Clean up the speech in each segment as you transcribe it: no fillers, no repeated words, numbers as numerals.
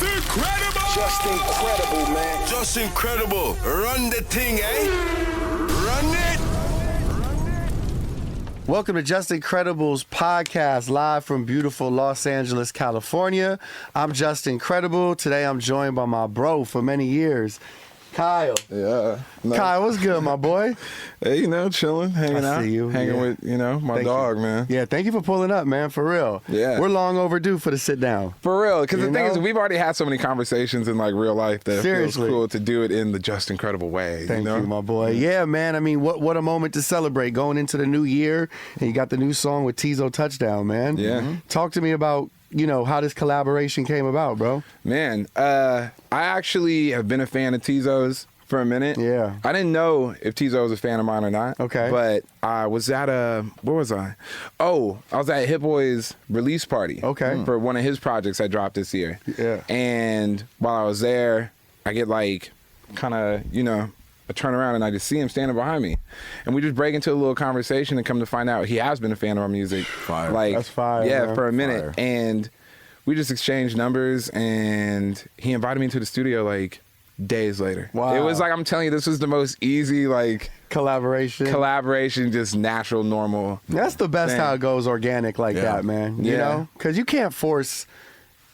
Just incredible! Just incredible, man. Just incredible. Run the thing, eh? Run it! Welcome to Just Incredible's podcast, live from beautiful Los Angeles, California. I'm Just Incredible. Today I'm joined by my bro for many years, Kyle. Yeah. No. Kyle, what's good, my boy? Hey, chilling, hanging out. See you. Hanging with, my Thank dog, you. man. Yeah, thank you for pulling up, man, for real. Yeah. We're long overdue for the sit down. For real, because the thing know? is, we've already had so many conversations in real life that it feels Seriously. cool to do it in the Just Incredible way. Thank you, my boy. Yeah, man. I mean, what a moment to celebrate going into the new year. And you got the new song with Teezo Touchdown, man. Yeah. Talk to me about, how this collaboration came about, bro. Man, I actually have been a fan of Teezo's for a minute. Yeah. I didn't know if Teezo was a fan of mine or not. Okay. But I was at where was I? Oh, I was at Hit Boy's release party. Okay. For one of his projects that dropped this year. Yeah. And while I was there, I get kind of, I turn around and I just see him standing behind me. And we just break into a little conversation and come to find out he has been a fan of our music. Fire. That's fire, Yeah, man. for a minute. Fire. And we just exchanged numbers and he invited me to the studio days later. Wow. It was I'm telling you, this was the most easy Collaboration. just natural, normal. That's the best thing. how it goes organic like Yeah. that, man. Yeah. Because you can't force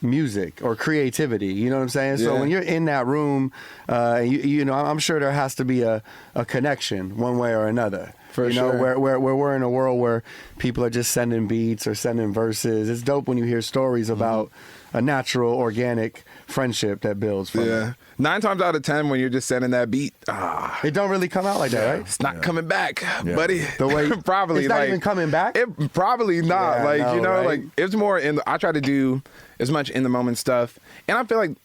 music or creativity. You know what I'm saying? So Yeah. when you're in that room, I'm sure there has to be a connection one way or another. For sure. Where we're in a world where people are just sending beats or sending verses. It's dope when you hear stories about a natural, organic friendship that builds from Yeah. it. 9 times out of 10, when you're just sending that beat, It don't really come out like that, right? it's not coming back, buddy. The way probably it's not even coming back. It probably not. Yeah, I know, right? It's more I try to do as much in the moment stuff, and I feel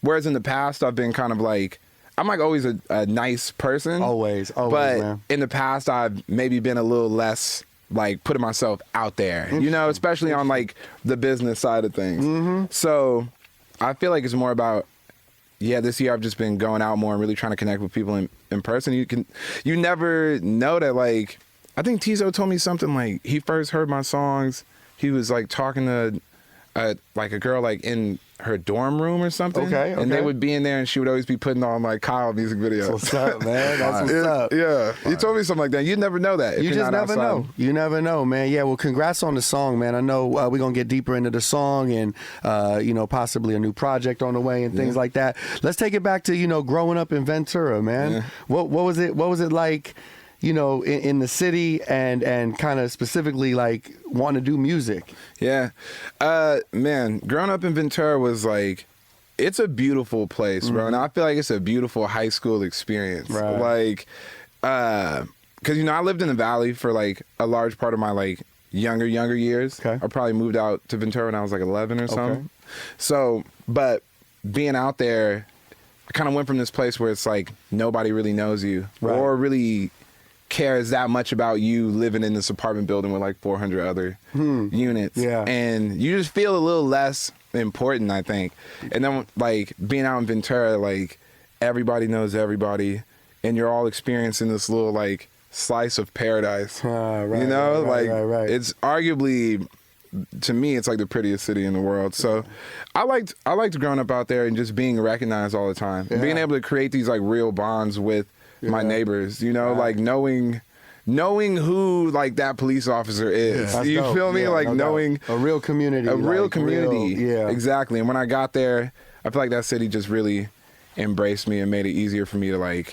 whereas in the past I've been kind of I'm always a nice person. Always, but man. in the past I've maybe been a little less putting myself out there, especially on the business side of things. Mm-hmm. So I feel it's more about, this year I've just been going out more and really trying to connect with people in person. You never know that I think Teezo told me something he first heard my songs. He was talking to a girl in her dorm room or something. Okay. And they would be in there and she would always be putting on Kyle music videos. What's up, man? That's what's up. Yeah. He told me something like that. You never know that. if You you're just not never outside. know. You never know, man. Yeah, well, congrats on the song, man. I know we're going to get deeper into the song and, possibly a new project on the way and things like that. Let's take it back to, growing up in Ventura, man. Yeah. What was it like, in the city and kind of specifically wanting to do music? Yeah. Man, growing up in Ventura was it's a beautiful place, bro. And I feel it's a beautiful high school experience. Right. Because, I lived in the Valley for a large part of my younger years. Okay. I probably moved out to Ventura when I was 11 or something. So, but being out there, I kind of went from this place where it's nobody really knows you or really cares that much about you living in this apartment building with 400 other units. Yeah. And you just feel a little less important, I think. And then being out in Ventura, everybody knows everybody and you're all experiencing this little slice of paradise. Right, right. It's arguably, to me, it's the prettiest city in the world. So I liked growing up out there and just being recognized all the time. Yeah. Being able to create these real bonds with my neighbors, knowing who that police officer is. That's You dope. feel me? Yeah, no knowing doubt. A real community. a real community. Yeah. Exactly. And when I got there, I feel that city just really embraced me and made it easier for me to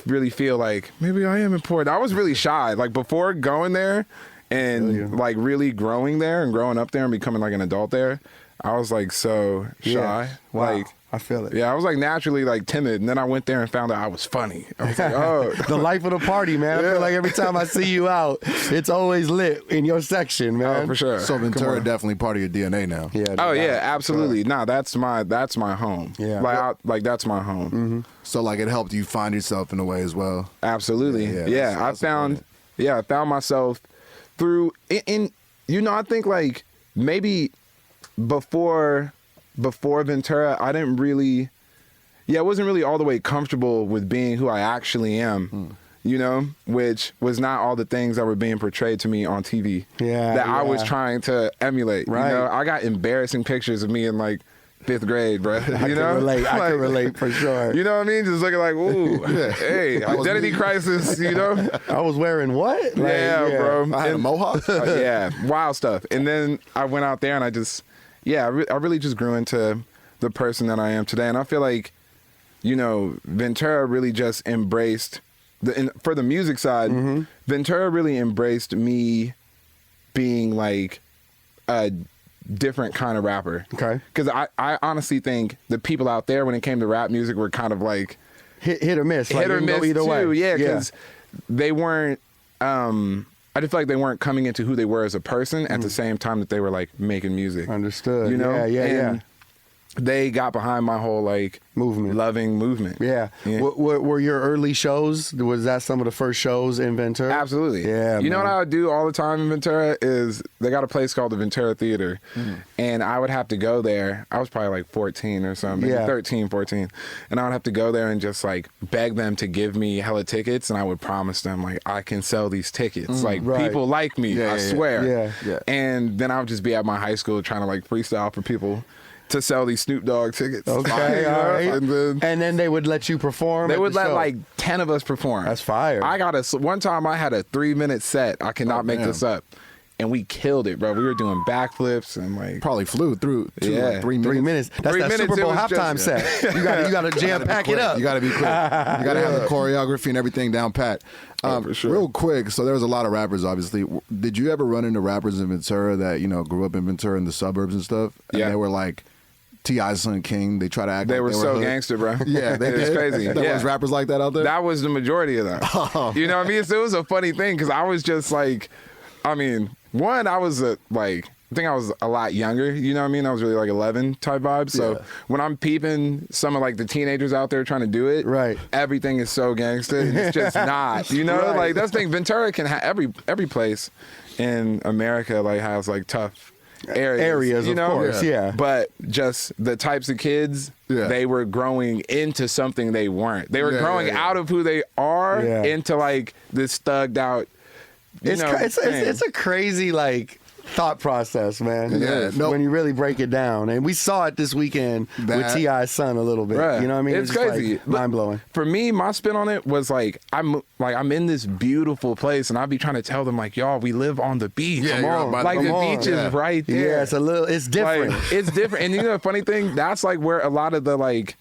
really feel maybe I am important. I was really shy. Before going there and really growing there and growing up there and becoming an adult there, I was so shy. Yeah. Wow. I feel it. Yeah, I was naturally timid, and then I went there and found out I was funny. I was oh. The life of the party, man. I feel every time I see you out, it's always lit in your section, man. Oh, for sure. So Ventura definitely part of your DNA now. Yeah. Oh yeah, absolutely. Nah, that's my home. Yeah. That's my home. Mm-hmm. So it helped you find yourself in a way as well. Absolutely. Yeah, I found myself through in I think maybe before Ventura, I didn't really, I wasn't really all the way comfortable with being who I actually am, which was not all the things that were being portrayed to me on TV that I was trying to emulate. Right. I got embarrassing pictures of me in 5th grade, bro. I can relate. I can relate for sure. You know what I mean? Just looking like, ooh, hey, identity crisis, you know? I was wearing what? Like, yeah, bro. I had a mohawk. Yeah, wild stuff. And then I went out there and I just, I really just grew into the person that I am today. And I feel like, you know, Ventura really just embraced, for the music side, Ventura really embraced me being like a different kind of rapper. Okay. Because I honestly think the people out there, when it came to rap music, were kind of like hit or miss. Hit or miss either too. way. Yeah, because they weren't. I just feel like they weren't coming into who they were as a person at the same time that they were like making music. Understood. You know? Yeah. They got behind my whole like loving movement. Yeah. Were your early shows? Was that some of the first shows in Ventura? Absolutely. Yeah. You know what I would do all the time in Ventura is they got a place called the Ventura Theater, and I would have to go there. I was probably like 14 or something, 13, 14, and I would have to go there and just like beg them to give me hella tickets, and I would promise them like I can sell these tickets. Like people like me, I swear. Yeah. And then I would just be at my high school trying to like freestyle for people to sell these Snoop Dogg tickets. Okay, all right. And then they would let you perform. They would let like 10 of us perform. That's fire. One time I had a 3-minute set. I cannot make this up. And we killed it, bro. We were doing backflips and like Probably flew through like 3 minutes. 3 minutes. That's 3 that minutes, Super Bowl it was halftime just- set. You got to jam pack it up. You got to be quick. You got to have the choreography and everything down pat. for sure. Real quick, so there was a lot of rappers, obviously. Did you ever run into rappers in Ventura that, you know, grew up in Ventura in the suburbs and stuff? And they were like T.I.'s Son King. They try to act they like were so hood. gangster, bro. Yeah, It's crazy. There was rappers like that out there? That was the majority of that. You know what I mean? So it was a funny thing because I was just like, I mean, I was I think I was a lot younger, you know what I mean? I was really like 11 type vibe. So when I'm peeping some of like the teenagers out there trying to do it, everything is so gangster. It's just not, you know? Like that's the thing. Ventura can have every place in America like has like tough areas, you know? Of course, yeah. But just the types of kids, they were growing into something they weren't. They were growing out of who they are into like this thugged out. It's a crazy like thought process, man. Yeah, when you really break it down, and we saw it this weekend with T.I.'s Son a little bit. Right. You know what I mean? It's crazy, like, mind blowing. For me, my spin on it was like I'm in this beautiful place, and I'd be trying to tell them like, y'all, we live on the beach. Yeah, Come on, like the beach is right there. Yeah, it's different. Like, it's different, and you know the funny thing, that's like where a lot of the like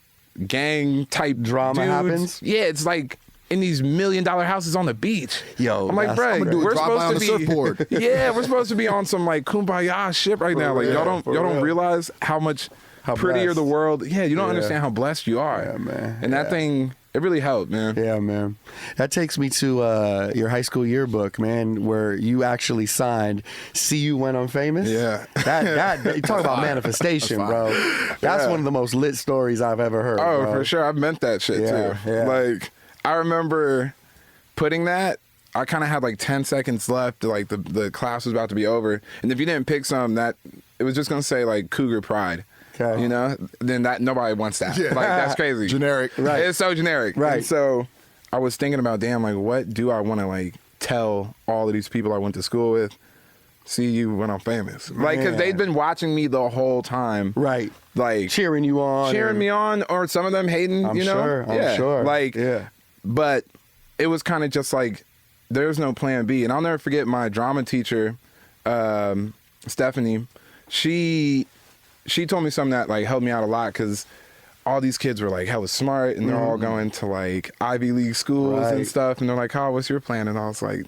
gang type drama dudes, happens. Yeah, it's like in these $1 million houses on the beach. Yo, I'm like, bro, we're supposed to be surfboard. Yeah, we're supposed to be on some like kumbaya shit right now. Like y'all don't realize how prettier blessed. the world. Yeah, you don't understand how blessed you are. Yeah, man. And that thing, it really helped, man. Yeah, man. That takes me to your high school yearbook, man, where you actually signed "See You When I'm Famous." Yeah. That you talk about manifestation, bro. That's one of the most lit stories I've ever heard. Oh, bro. for sure. I meant that shit too. Yeah. Like I remember putting that. I kind of had like 10 seconds left. Like the class was about to be over, and if you didn't pick some, that it was just gonna say like Cougar Pride. Okay. You know, then that nobody wants that. Yeah. Like that's crazy. Generic. Right. It's so generic. Right. And so I was thinking about, damn, like what do I want to like tell all of these people I went to school with? See you when I'm famous. Like, because they'd been watching me the whole time. Right. Like cheering you on. Cheering me on, or some of them hating, I'm you know? sure. I'm sure. Like, yeah. But it was kind of just like, there's no plan B. And I'll never forget my drama teacher, Stephanie. She told me something that like helped me out a lot, because all these kids were like hella smart, and they're all going to like Ivy League schools and stuff. And they're like, "Oh, what's your plan?" And I was like,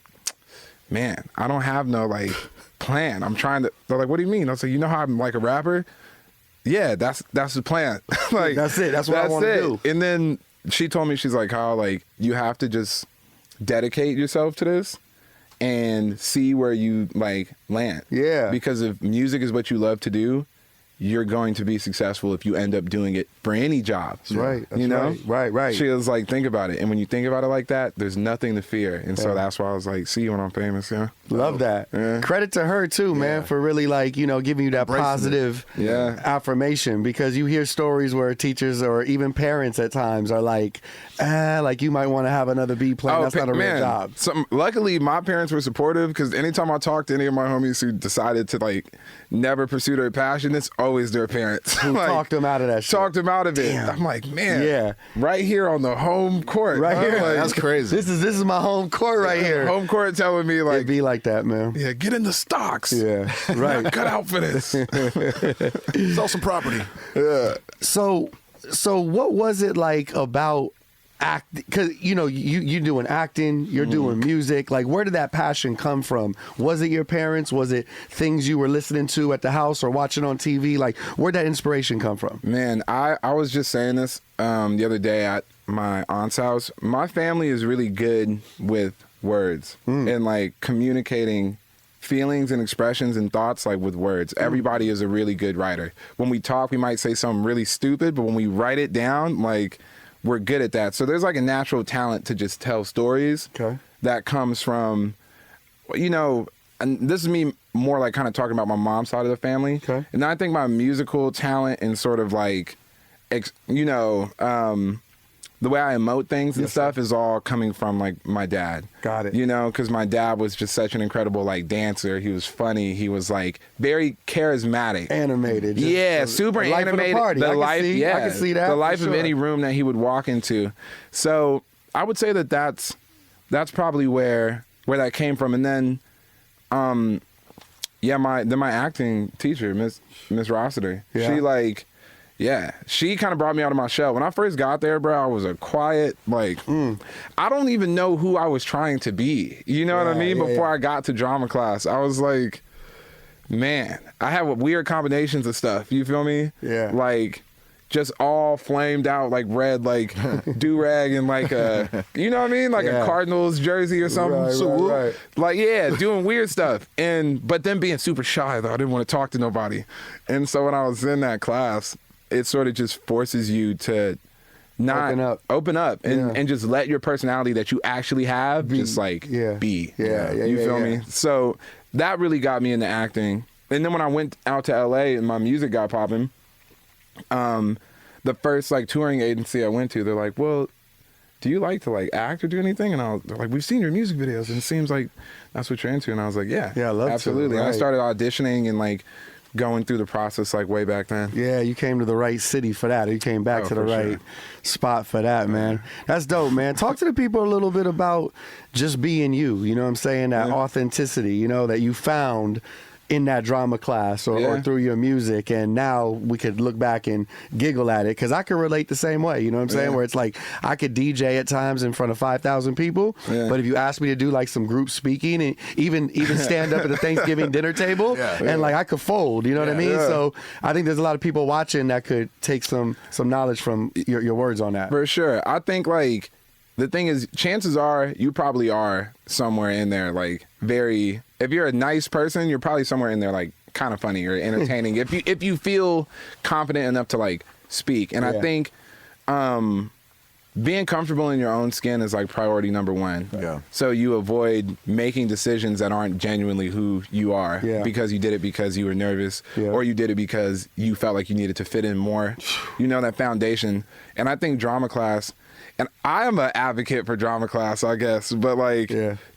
"Man, I don't have no like plan. I'm trying to." They're like, "What do you mean?" I was like, "You know how I'm like a rapper? Yeah, that's the plan. Like That's it. That's what I want to do." And then she told me, she's like, "Kyle, like you have to just dedicate yourself to this and see where you like land. Yeah. Because if music is what you love to do, you're going to be successful if you end up doing it for any job." That's right. That's you know? Right. She was like, think about it. And when you think about it like that, there's nothing to fear. And so that's why I was like, see you when I'm famous, yeah. Love that. Yeah. Credit to her too, man, for really like, you know, giving you that positive affirmation, because you hear stories where teachers or even parents at times are like, like you might want to have another B plan. That's not a real job. Luckily, my parents were supportive, because anytime I talked to any of my homies who decided to like never pursue their passion, it's always their parents. Who talked them out of that shit. Talked them out of it. Damn. I'm like, man, Yeah. right here on the home court. Right here. Like, That's crazy. This is my home court right here. home court telling me, like, It'd be like that, man. yeah, get in the stocks. Yeah, right. Cut out for this. Sell some property. So what was it like about acting? Because you're doing acting, you're doing music. Like, where did that passion come from? Was it your parents? Was it things you were listening to at the house or watching on TV? Like, where'd that inspiration come from? Man, I was just saying this the other day at my aunt's house. My family is really good with words and like communicating feelings and expressions and thoughts like with words. Everybody is a really good writer. When we talk, we might say something really stupid, but when we write it down, like, we're good at that. So there's like a natural talent to just tell stories that comes from, and this is me more like kind of talking about my mom's side of the family. Okay. And I think my musical talent and sort of like, the way I emote things and stuff is all coming from like my dad. Got it. Because my dad was just such an incredible like dancer. He was funny. He was like very charismatic. Animated. Super the life animated. Of the party. I can see that. The life for of sure. any room that he would walk into. So I would say that's probably where that came from. And then, my acting teacher, Miss Rossiter, she kind of brought me out of my shell. When I first got there, bro, I was a quiet, like, I don't even know who I was trying to be. You know what I mean? Before I got to drama class, I was like, man, I have weird combinations of stuff. You feel me? Yeah. Like, just all flamed out, like red, like do-rag and like a, you know what I mean? Like a Cardinals jersey or something. Right. Like, doing weird stuff. But then being super shy, though. I didn't want to talk to nobody. And so when I was in that class, it sort of just forces you to not open up and just let your personality that you actually have just like be. You feel me? So that really got me into acting. And then when I went out to LA and my music got popping, the first like touring agency I went to, they're like, well, do you like to like act or do anything? And they're like, we've seen your music videos and it seems like that's what you're into. And I was like, yeah, I love absolutely. to. And I Right. started auditioning and like going through the process like way back then. Yeah, you came to the right city for that. You came back to the right spot for that, man. That's dope, man. Talk to the people a little bit about just being you. You know what I'm saying? That authenticity, that you found in that drama class or through your music, and now we could look back and giggle at it, because I could relate the same way, you know what I'm saying, where it's like I could DJ at times in front of 5,000 people, but if you ask me to do like some group speaking and even stand up at the Thanksgiving dinner table and like I could fold, you know what I mean? So I think there's a lot of people watching that could take some knowledge from your words on that. For sure. I think like the thing is, chances are you probably are somewhere in there like very, if you're a nice person, you're probably somewhere in there like kind of funny or entertaining if you feel confident enough to like speak. And I think being comfortable in your own skin is like priority number one. Yeah. So you avoid making decisions that aren't genuinely who you are because you did it because you were nervous or you did it because you felt like you needed to fit in more. That foundation. And I think drama class, and I am an advocate for drama class, I guess, but like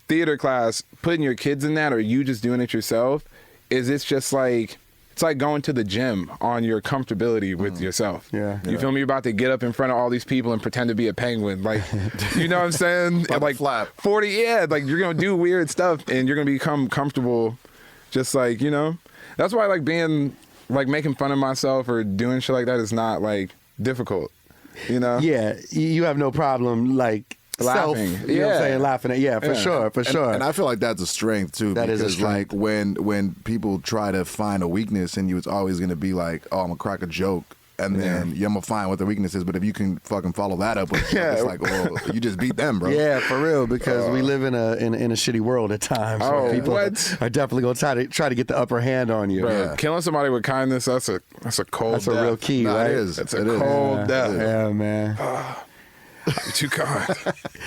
theater class, putting your kids in that or you just doing it yourself, it's just like, it's like going to the gym on your comfortability with yourself. You feel me? You're about to get up in front of all these people and pretend to be a penguin. Like, you know what I'm saying? And like flap. 40, like you're going to do weird stuff and you're going to become comfortable just like, That's why like being, like making fun of myself or doing shit like that is not like difficult. Yeah, you have no problem like laughing. You know what I'm saying? Laughing at for sure. And I feel like that's a strength too. That is a because strength. like when people try to find a weakness in you, it's always gonna be like, oh, I'm gonna crack a joke. And then I'm gonna find what the weakness is, but if you can fucking follow that up with it's like, well, you just beat them, bro. Yeah, for real, because we live in a shitty world at times. So people are definitely gonna try to get the upper hand on you. Bro, killing somebody with kindness, that's a cold That's death. a real key, right? It is. It's a cold death. Yeah, man. You're too kind.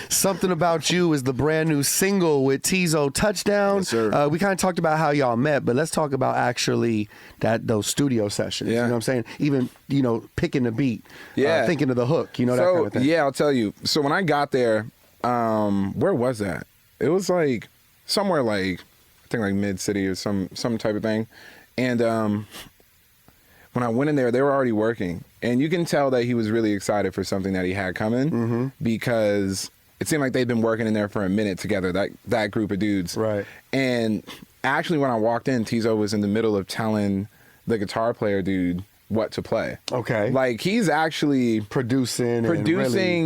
Something About You is the brand new single with Teezo Touchdown. Yes, sir. We kind of talked about how y'all met, but let's talk about actually those studio sessions. You know what I'm saying? Even, picking the beat, thinking of the hook, that kind of thing. Yeah, I'll tell you. So when I got there, where was that? It was like somewhere like, I think like mid-city or some type of thing. And when I went in there, they were already working. And you can tell that he was really excited for something that he had coming because it seemed like they'd been working in there for a minute together, that group of dudes. Right. And actually, when I walked in, Teezo was in the middle of telling the guitar player dude what to play. Okay. Like, he's actually producing,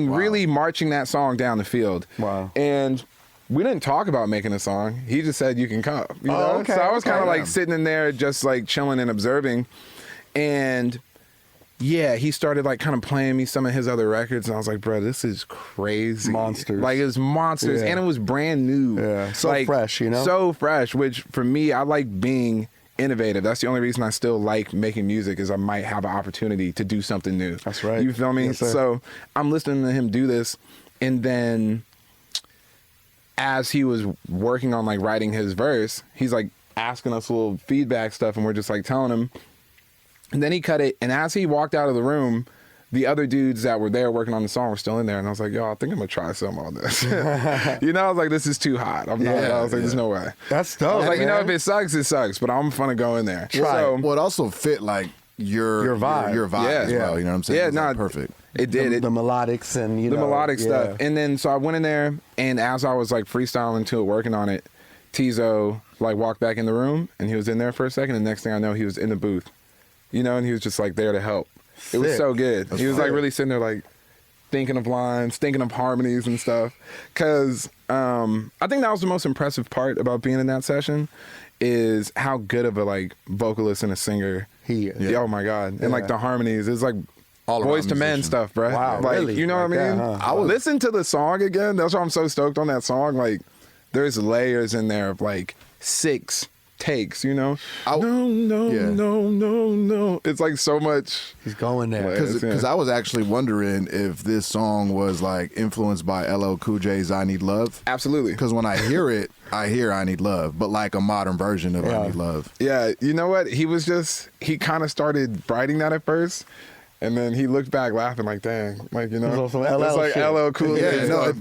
really marching that song down the field. Wow. And we didn't talk about making a song. He just said, you can come. You know? Okay. So I was kind of like sitting in there just like chilling and observing. And yeah, he started like kind of playing me some of his other records. And I was like, bro, this is crazy. Monsters. Like, it was monsters. Yeah. And it was brand new. Yeah. So like, fresh, you know? So fresh, which for me, I like being innovative. That's the only reason I still like making music is I might have an opportunity to do something new. That's right. You feel me? Yes, sir. So I'm listening to him do this. And then as he was working on like writing his verse, he's like asking us a little feedback stuff and we're just like telling him. And then he cut it. And as he walked out of the room, the other dudes that were there working on the song were still in there. And I was like, yo, I think I'm going to try some on this. You know, I was like, this is too hot. I'm not, I was like, there's no way. That's dope. I was like, man. you know, if it sucks, it sucks. But I'm fun to go in there. Try So, Well, it also fit like your vibe. Your vibe as well. You know what I'm saying? Yeah, It was, like, no, perfect. It did. The melodics and, you know. The melodic yeah. stuff. And then, so I went in there, and as I was like freestyling to it, working on it, Teezo like walked back in the room, and he was in there for a second, and the next thing I know, he was in the booth. You know, and he was just like there to help. It was Sick. so good. He was like really sitting there like thinking of lines, thinking of harmonies and stuff. Cause I think that was the most impressive part about being in that session is how good of a like vocalist and a singer He is. Yeah. Oh my God. And like the harmonies, it's like All Boys around to Men musician. stuff, bro. Wow, like, really? You know Like what I mean? that, huh? I would listen to the song again. That's why I'm so stoked on that song. Like, there's layers in there of like 6 takes, you know? No. It's like so much. He's going there. Because I was actually wondering if this song was like influenced by LL Cool J's "I Need Love." Absolutely. Because when I hear it, I hear "I Need Love," but like a modern version of "I Need Love." Yeah, you know what? He kind of started writing that at first. And then he looked back laughing like, dang, like, you know, Some LL it's like shit. LL Cool Yeah, J no, stuff. it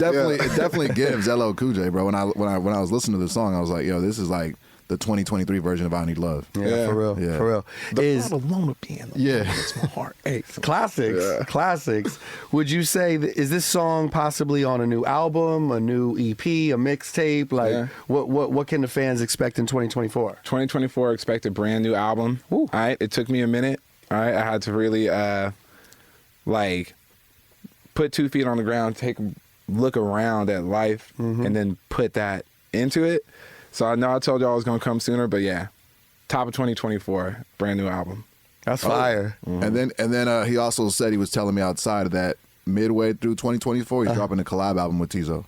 definitely gives LL Cool J, bro. When I was listening to the song, I was like, yo, this is like the 2023 version of "I Need Love." Yeah, for real. Yeah. For real. The alone of being Yeah. makes my heart ache. Classics. Would you say is this song possibly on a new album, a new EP, a mixtape? Like, what can the fans expect in 2024? 2024, expect a brand new album. Ooh. All right, it took me a minute. All right, I had to really like put 2 feet on the ground, look around at life, and then put that into it. So I know I told y'all I was gonna come sooner, but yeah, top of 2024, brand new album. That's fire. And then he also said he was telling me outside of that midway through 2024, he's dropping a collab album with Teezo.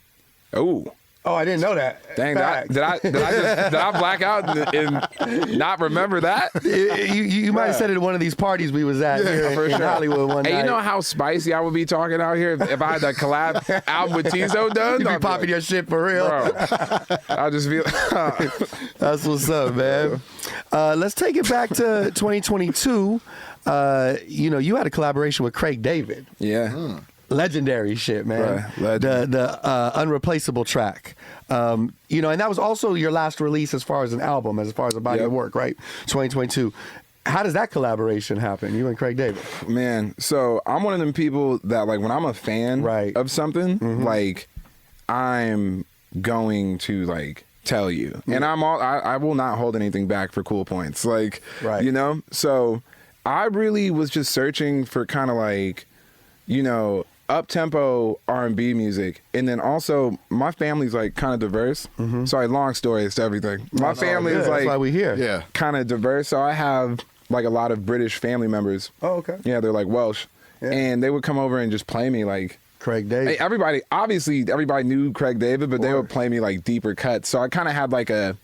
Oh. Oh, I didn't know that. Dang, Facts. did I black out and not remember that? You might have said it at one of these parties we was at here for in sure. Hollywood one Hey, night. you know how spicy I would be talking out here if I had that collab album with Teezo done? You be I'd popping your shit for real. bro. I'll just be That's what's up, man. Let's take it back to 2022. You had a collaboration with Craig David. yeah. Legendary shit, man. Right, legend. The unreplaceable track. And that was also your last release as far as an album, as far as a body of work, right? 2022. How does that collaboration happen? You and Craig David. Man, so I'm one of them people that like when I'm a fan of something, like I'm going to like tell you, and I will not hold anything back for cool points, like you know. So I really was just searching for kind of like, up-tempo R&B music, and then also my family's like kind of diverse. Sorry, long story is to everything. My family is like that's why we here. Yeah. kind of diverse, so I have like a lot of British family members. Oh, okay. Yeah, they're like Welsh, Yeah. and they would come over and just play me like. Craig David. Hey, everybody knew Craig David, but they would play me like deeper cuts. So I kind of had like a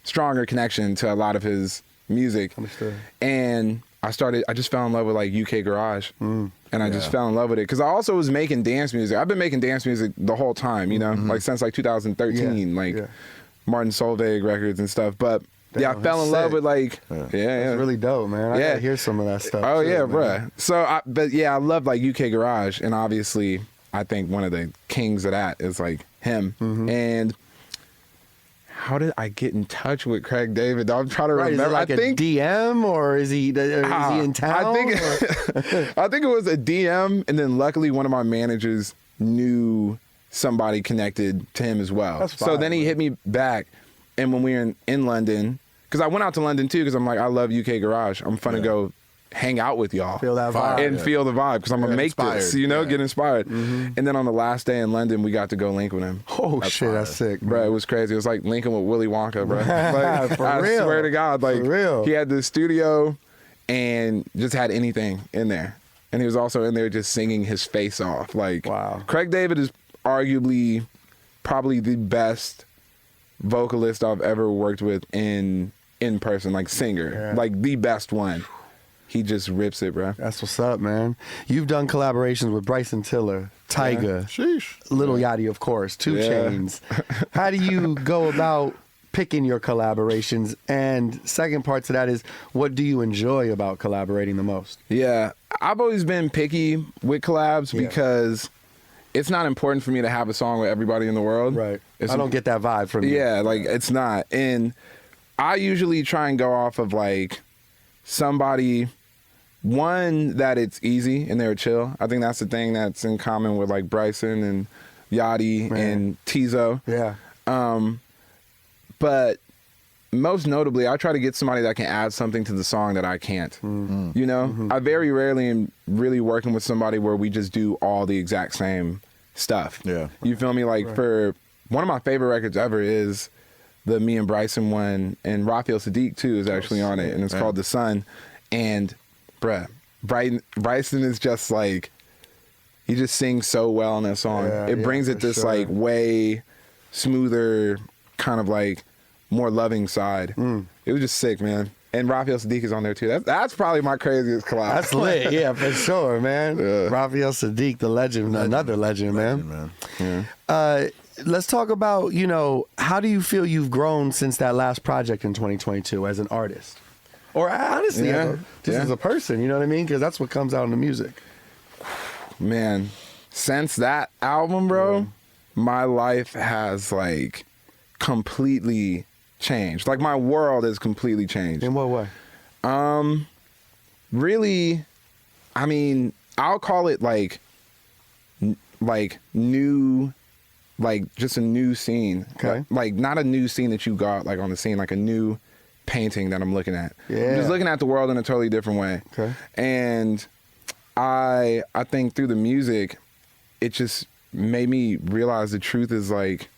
stronger connection to a lot of his music. Understood. And I just fell in love with like UK garage, and I just fell in love with it because I also was making dance music. I've been making dance music the whole time, like since like 2013, Martin Solveig records and stuff. But I fell in love with like, That's really dope, man. I gotta hear some of that stuff. Oh too, yeah, man. bruh. So, I love like UK garage, and obviously, I think one of the kings of that is like him. And how did I get in touch with Craig David? I'm trying to Right, remember. is it like I think a DM or is he in town? I think it was a DM, and then luckily one of my managers knew somebody connected to him as well. That's so fine, then he hit me back, and when we were in London, because I went out to London too, because I'm like, I love UK Garage. I'm fun to go hang out with y'all. Feel that vibe. And feel the vibe, because I'm going to make this, get inspired. And then on the last day in London, we got to go link with him. Oh, shit, that's sick. Bro, it was crazy. It was like linking with Willy Wonka, bro. Like, For I real. swear to God, like, For real. he had the studio and just had anything in there. And he was also in there just singing his face off. Like, wow. Craig David is arguably probably the best vocalist I've ever worked with in person, like singer, like the best one. He just rips it, bro. That's what's up, man. You've done collaborations with Bryson Tiller, Tyga, Lil Yachty, of course, 2 Chainz. How do you go about picking your collaborations? And second part to that is, what do you enjoy about collaborating the most? Yeah, I've always been picky with collabs because it's not important for me to have a song with everybody in the world. Right. I don't get that vibe from you. Yeah, like it's not. And I usually try and go off of like somebody, one, that it's easy and they're chill. I think that's the thing that's in common with like Bryson and Yachty and Teezo. Yeah. But most notably, I try to get somebody that can add something to the song that I can't. You know, I very rarely am really working with somebody where we just do all the exact same stuff. Yeah. You feel me? Like for one of my favorite records ever is the me and Bryson one, and Raphael Sadiq too is actually on it, and it's called The Sun. And bruh, Bryson is just like, he just sings so well on that song. It brings it this like way smoother, kind of like more loving side. It was just sick, man. And Raphael Sadiq is on there too. That's probably my craziest collab. That's lit, yeah, for sure, man. Raphael Sadiq, the legend, another legend, man. Let's talk about, how do you feel you've grown since that last project in 2022 as an artist? Or honestly, as a person, you know what I mean? Because that's what comes out in the music. Man, since that album, bro, my life has like completely changed. Like my world has completely changed. In what way? Really, I mean, I'll call it like new, like just a new scene. Okay. Like not a new scene that you got like on the scene, like a new painting that I'm looking at. Yeah. I'm just looking at the world in a totally different way. Okay. And I think through the music, it just made me realize the truth is like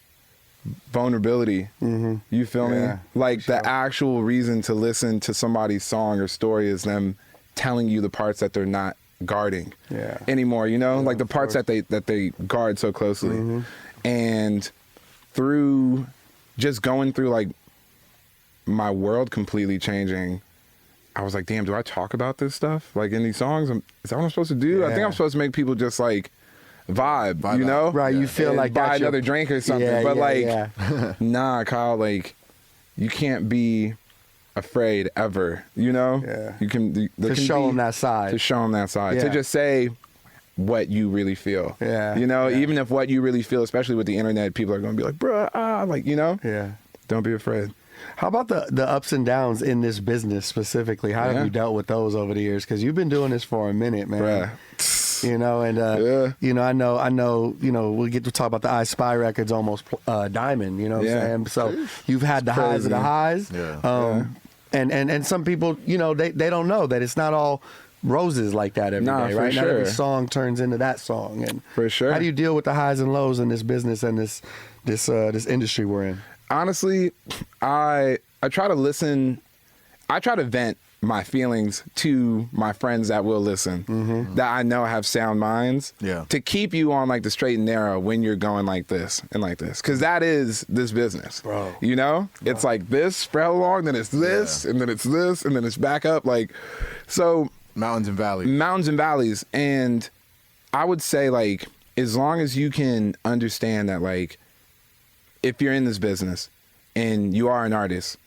vulnerability. You feel me? Like the actual reason to listen to somebody's song or story is them telling you the parts that they're not guarding anymore, like the parts that they guard so closely. And through just going through like my world completely changing, I was like, damn, do I talk about this stuff like in these songs? Is that what I'm supposed to do? I think I'm supposed to make people just like vibe, you know? Right, you feel and like buy that's another drink or something. But nah, Kyle, like you can't be afraid ever, Yeah. You can To show them that side. To show them that side. Yeah. To just say what you really feel. Yeah. Even if what you really feel, especially with the internet, people are going to be like, bruh, like, Yeah. Don't be afraid. How about the ups and downs in this business specifically? How have you dealt with those over the years? Because you've been doing this for a minute, man. Bruh. I know, we'll get to talk about the iSpy records, almost diamond, you know what I'm saying? So you've had the highs of the highs. And some people, they don't know that it's not all roses like that every day, right? Sure. Not every song turns into that song. And for sure. How do you deal with the highs and lows in this business and this industry we're in? Honestly, I try to listen. I try to vent my feelings to my friends that will listen, that I know have sound minds, to keep you on like the straight and narrow when you're going like this and like this, because that is this business, bro. It's like this for how long, then it's this, and then it's this, and then it's back up, like so. Mountains and valleys, and I would say like as long as you can understand that like if you're in this business and you are an artist,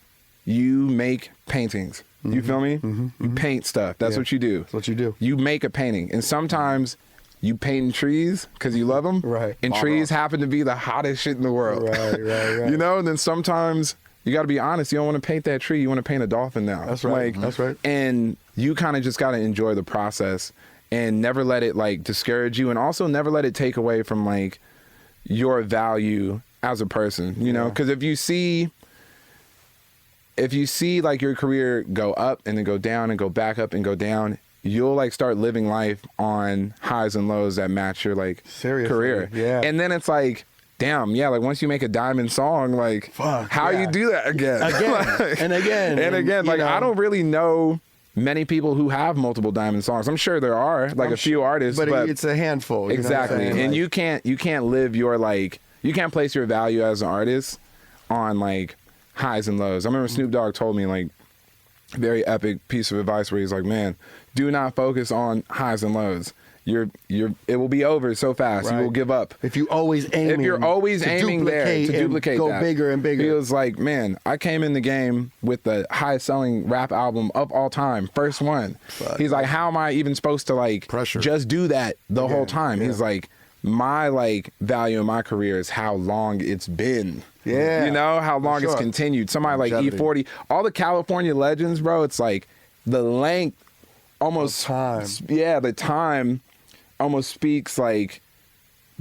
you make paintings. You feel me? You paint stuff. That's what you do. That's what you do. You make a painting. And sometimes you painting trees because you love them, Right. and trees happen to be the hottest shit in the world. Right. You know, and then sometimes you got to be honest. You don't want to paint that tree. You want to paint a dolphin now. That's right. Like, That's right. And you kind of just got to enjoy the process and never let it like discourage you, and also never let it take away from like your value as a person. You know, because if you see like your career go up and then go down and go back up and go down, you'll like start living life on highs and lows that match your like career. Yeah. And then it's like, damn, yeah, like once you make a diamond song, like how you do that again? Like, and again. Like know. I don't really know many people who have multiple diamond songs. I'm sure there are like a few artists, but it's a handful. You exactly. know what I'm saying? And like, you can't live your like, you can't place your value as an artist on like highs and lows. I remember Snoop Dogg told me like very epic piece of advice where he's like, man, do not focus on highs and lows. It will be over so fast. Right. You will give up. If you're always aiming there to duplicate go that, bigger and bigger. He was like, man, I came in the game with the highest selling rap album of all time, first one. He's like, how am I even supposed to like just do that the whole time? He's like, my like value in my career is how long it's been. Yeah. You know, how long it's continued. Somebody like E40, all the California legends, bro, it's like the length almost the time almost speaks like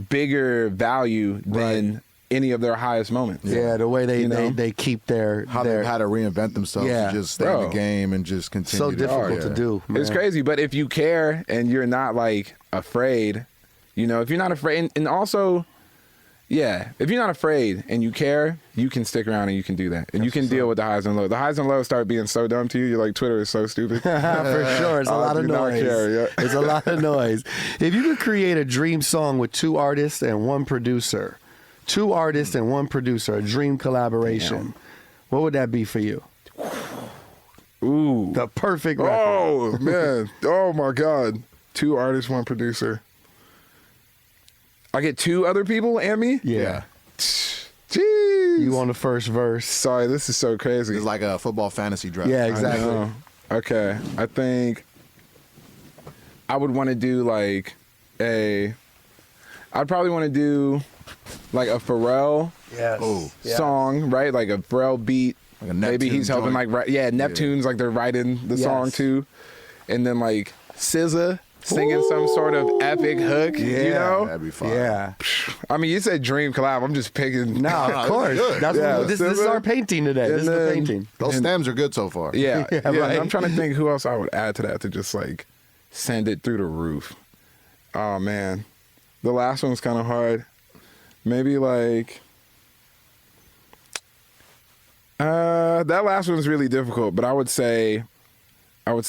bigger value than any of their highest moments. Yeah, the way they keep their how to reinvent themselves to just stay in the game and just continue. So difficult to do. Man. It's crazy, but if you care and you're not like afraid, you know, if you're not afraid, and also, if you're not afraid and you care, you can stick around and you can do that. And you can deal with the highs and lows. The highs and lows start being so dumb to you. You're like, Twitter is so stupid. For sure. It's a lot of noise. It's a lot of noise. If you could create a dream song with two artists and one producer, a dream collaboration, what would that be for you? Ooh. The perfect record. Oh, man. Oh, my God. 2 artists, 1 producer. I get 2 other people and me? Yeah. Jeez. You on the first verse. Sorry, this is so crazy. It's like a football fantasy draft. Yeah, exactly. Okay, I think I would want to do like I'd probably want to do like a Pharrell song, right? Like a Pharrell beat. Like a maybe he's helping joint. Neptune's like they're writing the song too. And then like SZA singing some sort of epic hook, you know? That'd be fun. Yeah. I mean, you said dream collab. I'm just picking. No, of course. That's what, this is our painting today. This is the painting. Those stems are good so far. Yeah. Right. I'm trying to think who else I would add to that to just like send it through the roof. Oh, man. The last one was kind of hard. Maybe like... that last one was really difficult, but I would say I'll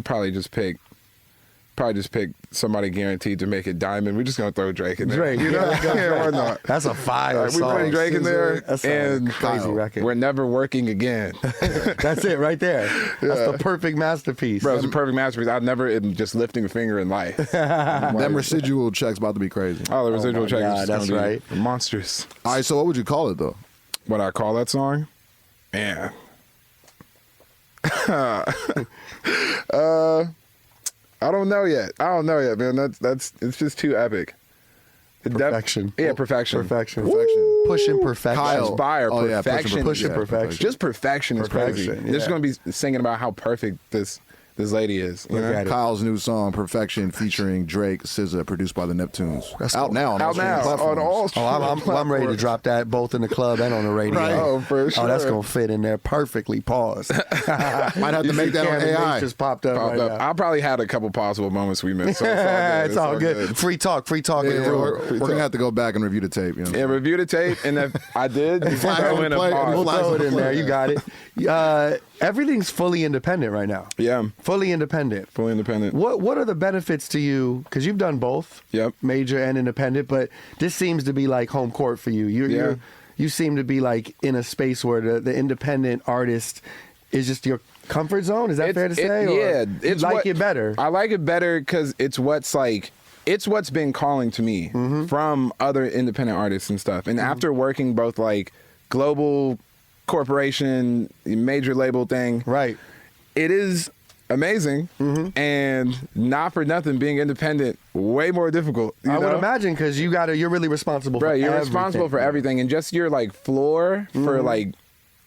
probably just pick somebody guaranteed to make it diamond. We're just gonna throw Drake in there. Drake, you know? Why not? That's a fire We song. put Drake in there, That's and a crazy record. we're never working again. That's it right there. That's the perfect masterpiece. Bro, it's a perfect masterpiece. I've never am just lifting a finger in life. Them residual checks about to be crazy. Oh, the residual check is that's gonna right. be monstrous. All right, so what would you call it though? What I call that song? Man. I don't know yet, man. That's it's just too epic. Perfection. Perfection. Perfection. Pushing perfection. Kyle. Inspire Oh, yeah, perfection. Pushing perfection. Just perfection is crazy. Perfection, They're just yeah. gonna be singing about how perfect this lady is. You Look know? at it. Kyle's new song, Perfection, featuring Drake, SZA, produced by the Neptunes. That's out cool. now on all streaming on all platforms. I'm ready to drop that both in the club and on the radio. Right. Oh, for sure. Oh, that's gonna fit in there perfectly. Pause. Might have to make that on AI. Just popped up. Popped right up. now. I probably had a couple possible moments we missed. So It's all good. Free talk. Yeah, we're gonna have to go back and review the tape. You know? Yeah, review the tape, and if I did, throw in a pause. We'll throw it in there. You got it. Everything's fully independent right now. Yeah, Fully independent. fully independent. What are the benefits to you? Because you've done both, Yep. major and independent, but this seems to be like home court for you. You seem to be like in a space where the independent artist is just your comfort zone. Is that fair to say? It's it better. I like it better because it's what's been calling to me from other independent artists and stuff. And after working both like global corporation, major label thing, Right. it is amazing, and not for nothing, being independent way more difficult. I would imagine, because you're really responsible for everything. You're responsible for everything, and just your like floor for like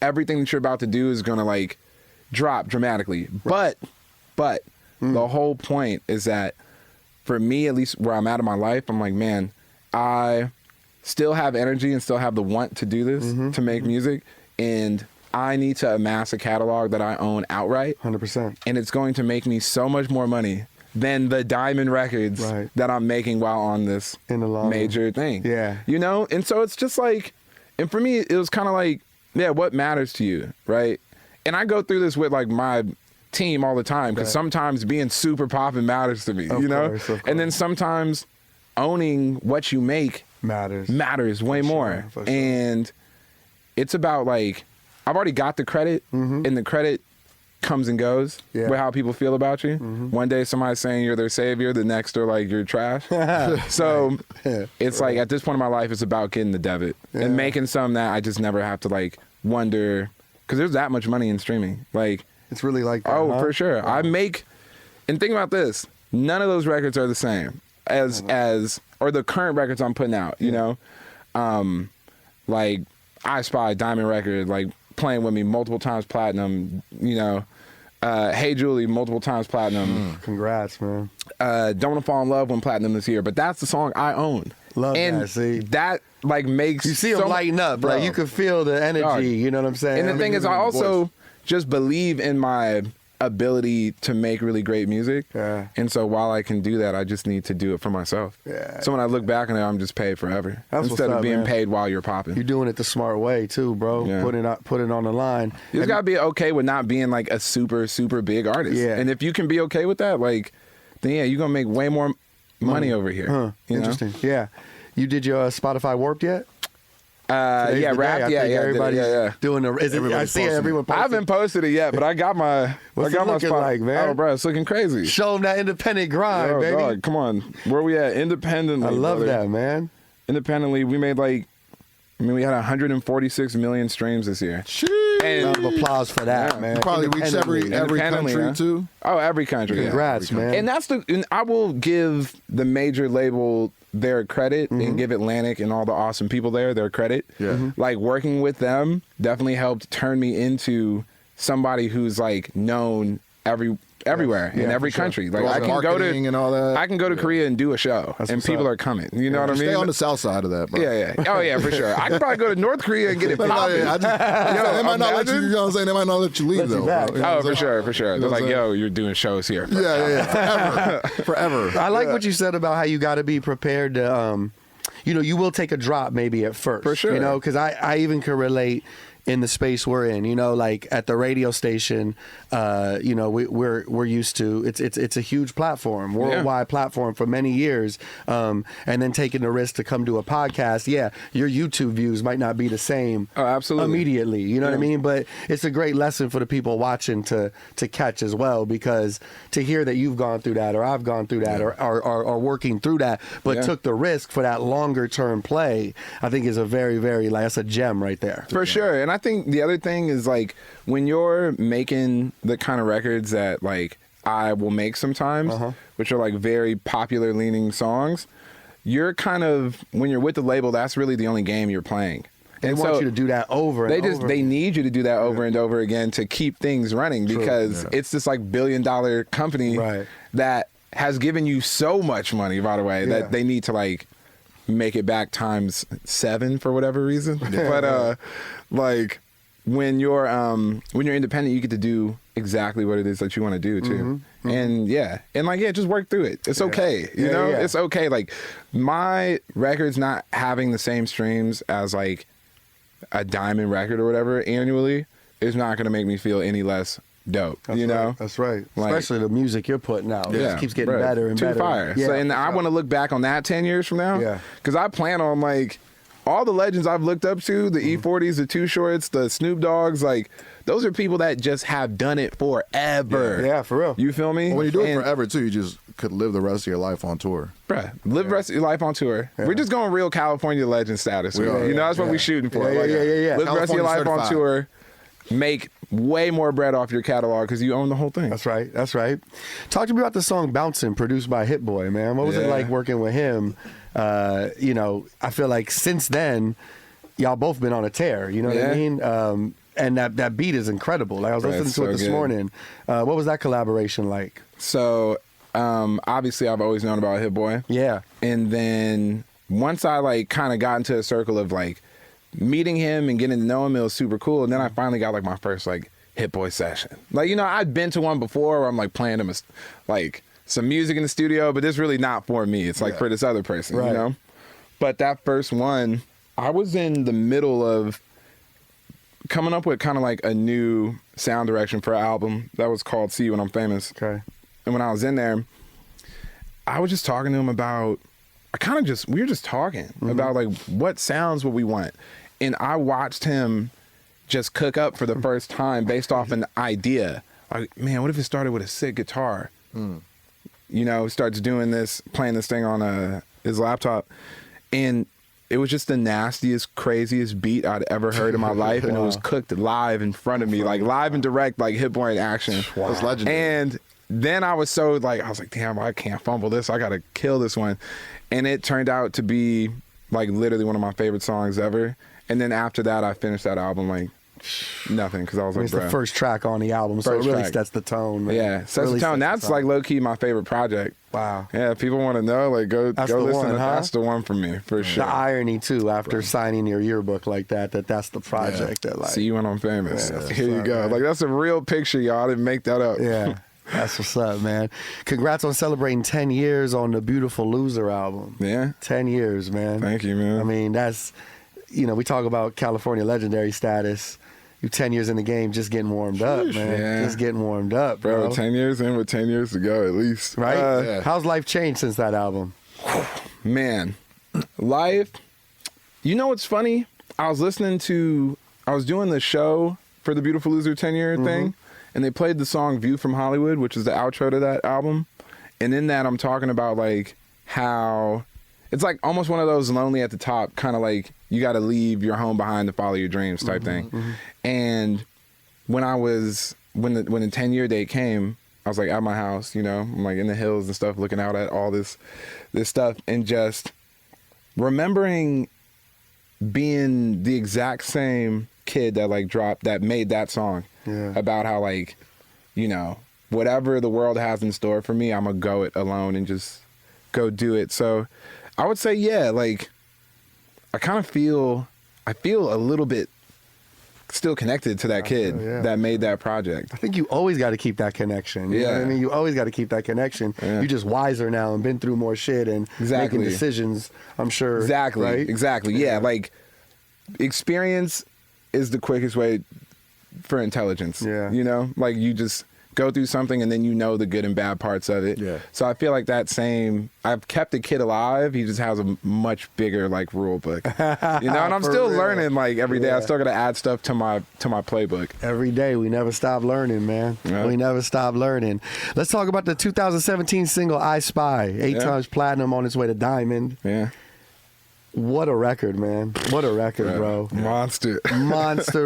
everything that you're about to do is gonna like drop dramatically. Right. But the whole point is that for me, at least where I'm at in my life, I'm like, man, I still have energy and still have the want to do this, to make music, and I need to amass a catalog that I own outright. 100%. And it's going to make me so much more money than the diamond records that I'm making while on this major thing. Yeah. You know? And so it's just like, and for me, it was kind of like, yeah, what matters to you, right? And I go through this with like my team all the time, because sometimes being super poppin' matters to me, you know? Of course. And then sometimes owning what you make matters way more. Sure. And it's about like, I've already got the credit, and the credit comes and goes with how people feel about you. One day somebody's saying you're their savior, the next they're like, you're trash. So it's like, at this point in my life, it's about getting the debit and making some that I just never have to like wonder, because there's that much money in streaming. Like, it's really like that, for sure. Wow. I make, and think about this, none of those records are the same as or the current records I'm putting out, you know? Like iSpy, diamond record, like playing with me multiple times platinum, you know. Hey Julie, multiple times platinum. Congrats, man. Don't Wanna Fall in Love, went platinum this year, but that's the song I own. Love that, see. That like makes, you see them lighten up, bro. Like you can feel the energy, you know what I'm saying? And the thing is, I also just believe in my ability to make really great music. Yeah. And so while I can do that, I just need to do it for myself. Yeah. So when I look back on it, I'm just paid forever. That's instead of being paid while you're popping. You're doing it the smart way too, bro. Yeah. Put it on the line. You just gotta be okay with not being like a super, super big artist. Yeah. And if you can be okay with that, like, then yeah, you're gonna make way more money over here. Huh. Interesting. Know? Yeah. You did your Spotify Warped yet? Rap. Everybody's doing the. I see everyone. I haven't posted it yet, but I got my. What's it looking like, man? Oh, bro, it's looking crazy. Show them that independent grind, baby. Dog, come on, where we at independently? I love that, man. Independently, we made like, we had 146 million streams this year. And round of applause for that, man. You probably reached every country too. Oh, every country. Congrats, man. And and I will give the major label their credit and give Atlantic and all the awesome people there their credit. Yeah. Like working with them definitely helped turn me into somebody who's like known everywhere in every country. Like I can go to and all that. I can go to Korea and do a show, and people are coming. You know what I mean? Stay on the south side of that, bro. Yeah. Oh yeah, for sure. I could probably go to North Korea and get it popping. They might not let you. You know what I'm saying? They might not let you leave though. You know for sure. They're like, yo, you're doing shows here. Yeah. Forever. I like what you said about how you got to be prepared to. You will take a drop maybe at first. For sure. You know, because I even can relate in the space we're in, you know, like at the radio station, we're used to it's a huge platform, worldwide platform for many years, and then taking the risk to come to a podcast. Yeah, your YouTube views might not be the same. Oh, absolutely. Immediately, you know what I mean? But it's a great lesson for the people watching to catch as well, because to hear that you've gone through that, or I've gone through that, or working through that, but took the risk for that longer term play, I think is a very, very, that's a gem right there. For sure. And I think the other thing is like when you're making the kind of records that like I will make sometimes, which are like very popular leaning songs, you're kind of, when you're with the label, that's really the only game you're playing. They want you to do that over and over. They need you to do that over and over again to keep things running, because it's this like $1 billion company that has given you so much money, by the way, that they need to like make it back times 7 for whatever reason. But like when you're independent, you get to do exactly what it is that you want to do too. And just work through it. It's okay. You know, it's okay. Like my record's not having the same streams as like a diamond record or whatever annually is not going to make me feel any less dope. That's right. Like, especially the music you're putting out. It just keeps getting better and better. Fire. Yeah, so, and I want to look back on that 10 years from now. Yeah. Because I plan on like all the legends I've looked up to, the E40s, the Too Shorts, the Snoop Dogs, like those are people that just have done it forever. Yeah, for real. You feel me? Well, when you do it forever too, you just could live the rest of your life on tour. Bruh, live the rest of your life on tour. Yeah. We're just going real California legend status. That's what we're shooting for. Yeah. Live the rest of your life on tour. Make way more bread off your catalog because you own the whole thing. That's right. That's right. Talk to me about the song "Bouncin'," produced by Hit Boy, man. What was it like working with him? You know, I feel like since then, y'all both been on a tear. You know what I mean? And that beat is incredible. Like I was listening to it this morning. What was that collaboration like? So obviously, I've always known about Hit Boy. Yeah. And then once I like kind of got into a circle of like meeting him and getting to know him, it was super cool. And then I finally got like my first like Hit Boy session. Like, you know, I'd been to one before where I'm like playing him like some music in the studio, but it's really not for me. It's like for this other person, you know? But that first one, I was in the middle of coming up with kind of like a new sound direction for an album that was called See You When I'm Famous. Okay. And when I was in there, I was just talking to him about, we were just talking about like what sounds would we want. And I watched him just cook up for the first time based off an idea. Like, man, what if it started with a sick guitar? You know, starts doing this, playing this thing on his laptop. And it was just the nastiest, craziest beat I'd ever heard in my life. And it was cooked live in front of me, like live and direct, like Hit Boy in action. Wow. That's legendary. And then I was like, damn, I can't fumble this. I got to kill this one. And it turned out to be like literally one of my favorite songs ever. And then after that, I finished that album like nothing because I was like, it's the first track on the album, so it really sets the tone. Man. Yeah, sets the tone. That's like low key my favorite project. Wow. Yeah, if people want to know, like go listen. That's the one for me for sure. The irony too, after signing your yearbook like that's the project that like. See You When I'm Famous. Yeah, Here you go. Man. Like that's a real picture, y'all. I didn't make that up. Yeah. That's what's up, man. Congrats on celebrating 10 years on the Beautiful Loser album. Yeah. 10 years, man. Thank you, man. I mean, that's, you know, we talk about California legendary status. You 10 years in the game, just getting warmed up, man. Yeah. Just getting warmed up, bro. 10 years in with 10 years to go, at least. Right? How's life changed since that album? Man, life. You know what's funny? I was doing the show for the Beautiful Loser 10-year thing. And they played the song View from Hollywood, which is the outro to that album. And in that, I'm talking about like how it's like almost one of those lonely at the top, kind of like you got to leave your home behind to follow your dreams type thing. And when the 10-year date came, I was like at my house, you know, I'm like in the hills and stuff, looking out at all this stuff and just remembering being the exact same kid that made that song. About how like, you know, whatever the world has in store for me, I'm gonna go it alone and just go do it. So I would say, like I feel a little bit still connected to that kid that made that project. I think you always got to keep that connection. You know what I mean? You always got to keep that connection. You're just wiser now and been through more shit and making decisions, I'm sure. Exactly. Right? Exactly. Yeah. Like experience is the quickest way for intelligence. You know, like you just go through something and then you know the good and bad parts of it. So I feel like I've kept the kid alive. He just has a much bigger like rule book. You know, and I'm still learning like every day. I still got to add stuff to my playbook. Every day we never stop learning, man. We never stop learning. Let's talk about the 2017 single iSpy. 8 times platinum on its way to diamond. What a record, man. What a record, bro. Monster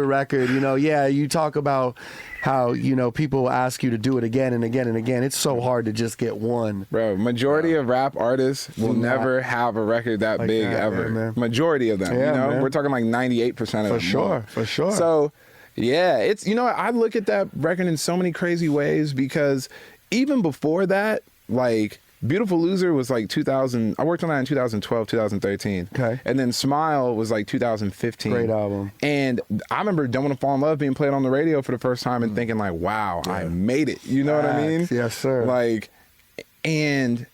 record. You know, you talk about how, you know, people ask you to do it again and again and again. It's so hard to just get one. Bro, majority of rap artists will never have a record that big ever. Majority of them, you know? Man. We're talking like 98% of them. For sure. So, it's, you know, I look at that record in so many crazy ways because even before that, like, Beautiful Loser was like 2000. I worked on that in 2012, 2013. Okay. And then Smile was like 2015. Great album. And I remember Don't Wanna Fall in Love being played on the radio for the first time and thinking like, wow, I made it. You know what I mean? Yes, sir. Like, and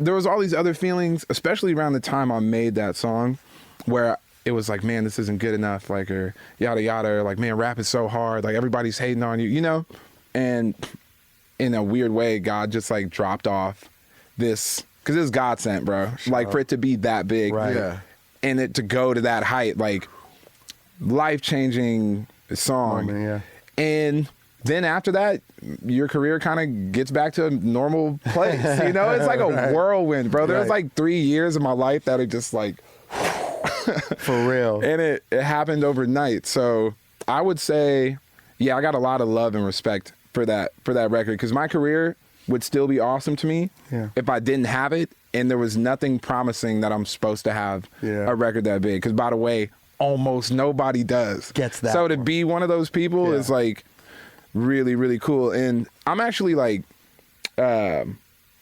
there was all these other feelings, especially around the time I made that song, where it was like, man, this isn't good enough, like, or yada yada, or like, man, rap is so hard, like everybody's hating on you, you know? And in a weird way, God just like dropped off this, because it's God sent, bro. Like for it to be that big, and it to go to that height, like life-changing song. And then after that, your career kind of gets back to a normal place. You know, it's like a whirlwind, bro. There's like 3 years of my life that are just like for real, and it happened overnight. So I would say yeah, I got a lot of love and respect for that record, because my career would still be awesome to me if I didn't have it, and there was nothing promising that I'm supposed to have a record that big. Because, by the way, almost nobody does. Gets that. So to be one of those people is like really, really cool. And I'm actually like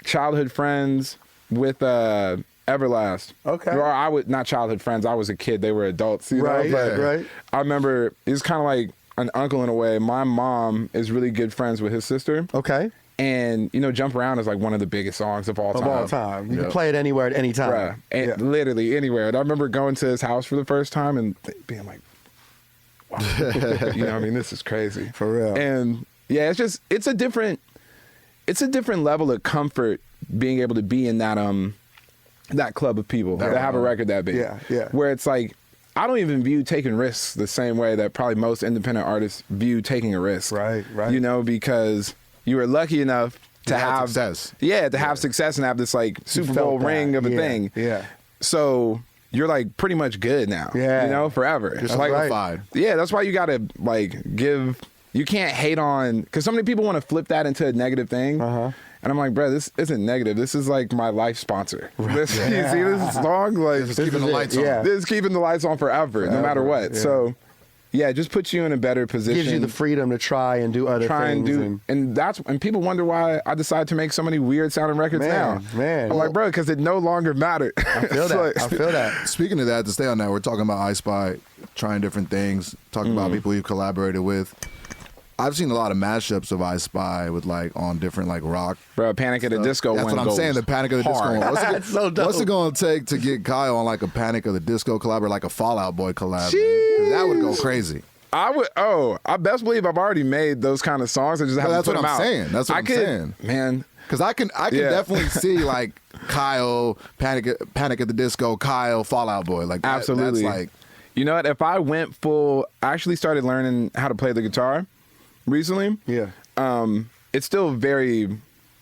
childhood friends with Everlast. Okay. Or I would, not childhood friends, I was a kid, they were adults. You Right, know? But right. I remember it's kind of like an uncle in a way. My mom is really good friends with his sister. Okay. And, you know, Jump Around is like one of the biggest songs of all time. Of all time. You can play it anywhere at any time. Bruh. And literally anywhere. And I remember going to his house for the first time and being like, wow. You know what I mean? This is crazy. For real. And yeah, it's a different level of comfort being able to be in that club of people that have a record that big. Yeah, yeah. Where it's like, I don't even view taking risks the same way that probably most independent artists view taking a risk. Right. You know, because you were lucky enough to have success. Yeah, to have success and have this like Super Bowl ring of a thing. Yeah. So you're like pretty much good now. Yeah. You know, forever. Just like, solidified. Yeah, that's why you gotta like give. You can't hate on, because so many people want to flip that into a negative thing. And I'm like, bro, this isn't negative. This is like my life sponsor. You see this song? Like, Just keeping the lights on. This is keeping the lights on forever, no matter what. Yeah. So, yeah, it just puts you in a better position. Gives you the freedom to try and do other things. And people wonder why I decided to make so many weird sounding records now. Man. I'm like, bro, because it no longer mattered. I feel that. I feel that. Speaking of that, to stay on that, we're talking about iSpy, trying different things, talking about people you've collaborated with. I've seen a lot of mashups of iSpy with like on different like rock. Bro, Panic at the Disco That's one what I'm goes saying. The Panic of the hard. Disco one. That's so dope. What's it going to take to get Kyle on like a Panic of the Disco collab or like a Fall Out Boy collab? 'Cause that would go crazy. I best believe I've already made those kind of songs. I just haven't That's put what them I'm out. saying. That's what I'm saying. Man. Because I can definitely see like Kyle, Panic at the Disco, Kyle, Fall Out Boy. Like Absolutely. That's like, you know what? If I went full, I actually started learning how to play the guitar recently. Yeah. It's still very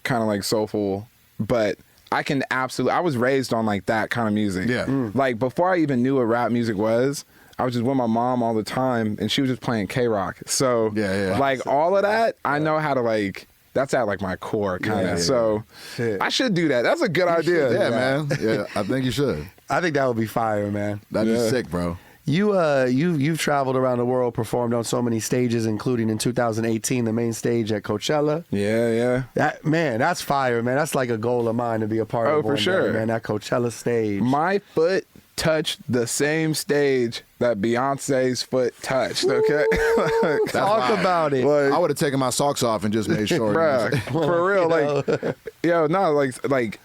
kind of like soulful, but I can absolutely. I was raised on like that kind of music. Yeah. Like before I even knew what rap music was, I was just with my mom all the time, and she was just playing K-Rock. So like all of that, I know how to like. That's at like my core kind of. So I should do that. That's a good idea. yeah, man. Yeah, I think you should. I think that would be fire, man. That'd be sick, bro. You've traveled around the world, performed on so many stages, including in 2018 the main stage at Coachella. Yeah. That's fire, man. That's like a goal of mine to be a part of. Oh, for sure, man. That Coachella stage. My foot touched the same stage that Beyonce's foot touched. Okay, Talk about it. Like, I would have taken my socks off and just made sure. bruh, for real. Like, yo, no, like,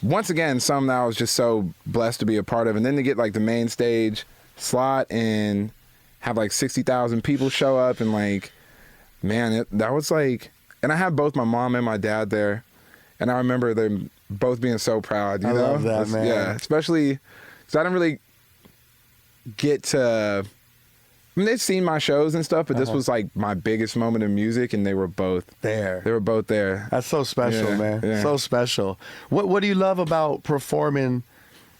once again, something that I was just so blessed to be a part of, and then to get like the main stage slot and have like 60,000 people show up, and like, man, that was like, and I had both my mom and my dad there, and I remember them both being so proud. You know? Love that, man. Yeah, especially because I didn't really get to. I mean, they've seen my shows and stuff, but this was like my biggest moment in music, and they were both there. They were both there. That's so special, Yeah, man. yeah. So special. What do you love about performing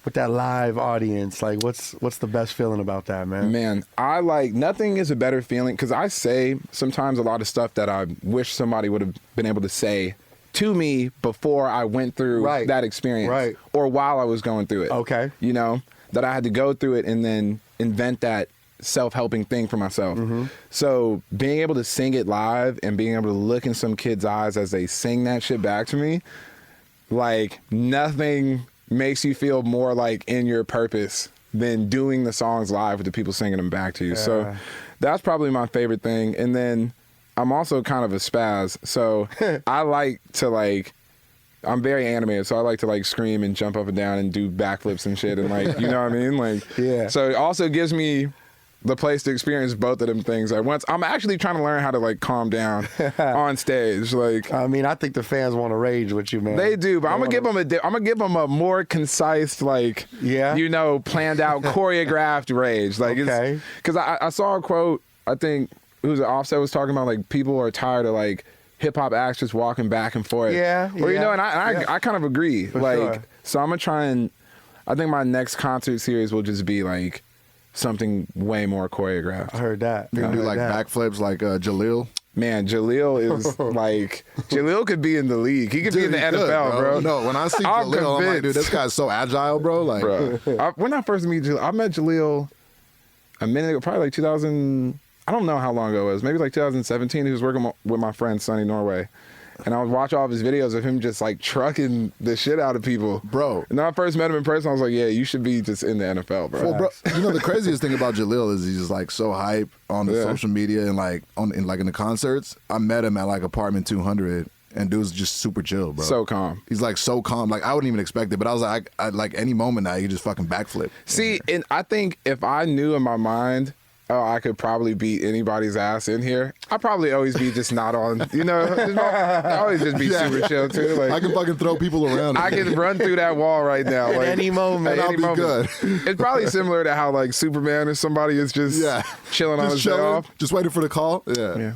with that live audience? Like, what's the best feeling about that, man? Man, I like, nothing is a better feeling, because I say sometimes a lot of stuff that I wish somebody would have been able to say to me before I went through that experience, or while I was going through it. Okay. You know, that I had to go through it and then invent that self-helping thing for myself. So being able to sing it live and being able to look in some kids' eyes as they sing that shit back to me, like nothing makes you feel more like in your purpose than doing the songs live with the people singing them back to you. So that's probably my favorite thing. And then I'm also kind of a spaz, so I like to like, I'm very animated, so I like to like scream and jump up and down and do backflips and shit, and like, you know what I mean? Like, so it also gives me the place to experience both of them things at once. I'm actually trying to learn how to like calm down on stage. Like, I mean, I think the fans want to rage with you, man. they do, but I'm gonna give them a more concise, like, you know, planned out, choreographed rage. Like, it's because I saw a quote. I think it was Offset was talking about like people are tired of like hip hop acts just walking back and forth. Or you know, and I kind of agree. For like, sure. so I'm gonna try and I think my next concert series will just be like something way more choreographed. I heard that. You can do like backflips like Jaleel. Man, Jaleel is like, Jaleel could be in the league. He could be in the NFL, bro. No, when I see Jaleel, I'm like, dude, this guy's so agile, bro. Like, bro. When I first met Jaleel, I met Jaleel a minute ago, probably like 2000. I don't know how long ago it was. Maybe like 2017. He was working with my friend Sonny Norway. And I would watch all of his videos of him just like trucking the shit out of people. Bro. And when I first met him in person, I was like, yeah, you should be just in the NFL, bro. Well, bro, you know, the craziest thing about Jaleel is he's like so hype on the social media and like in the concerts. I met him at like Apartment 200 and dude's just super chill, bro. So calm. He's like so calm. Like I wouldn't even expect it, but I was like, I like any moment now, he could just fucking backflip. See, and I think if I knew in my mind, oh, I could probably beat anybody's ass in here, I'd probably always be just not on, you know, I always just be super chill too. Like, I can fucking throw people around. I can run through that wall right now. At like, any moment. I'll be good. It's probably similar to how like Superman or somebody is just chilling on his day off. Just waiting for the call. Yeah.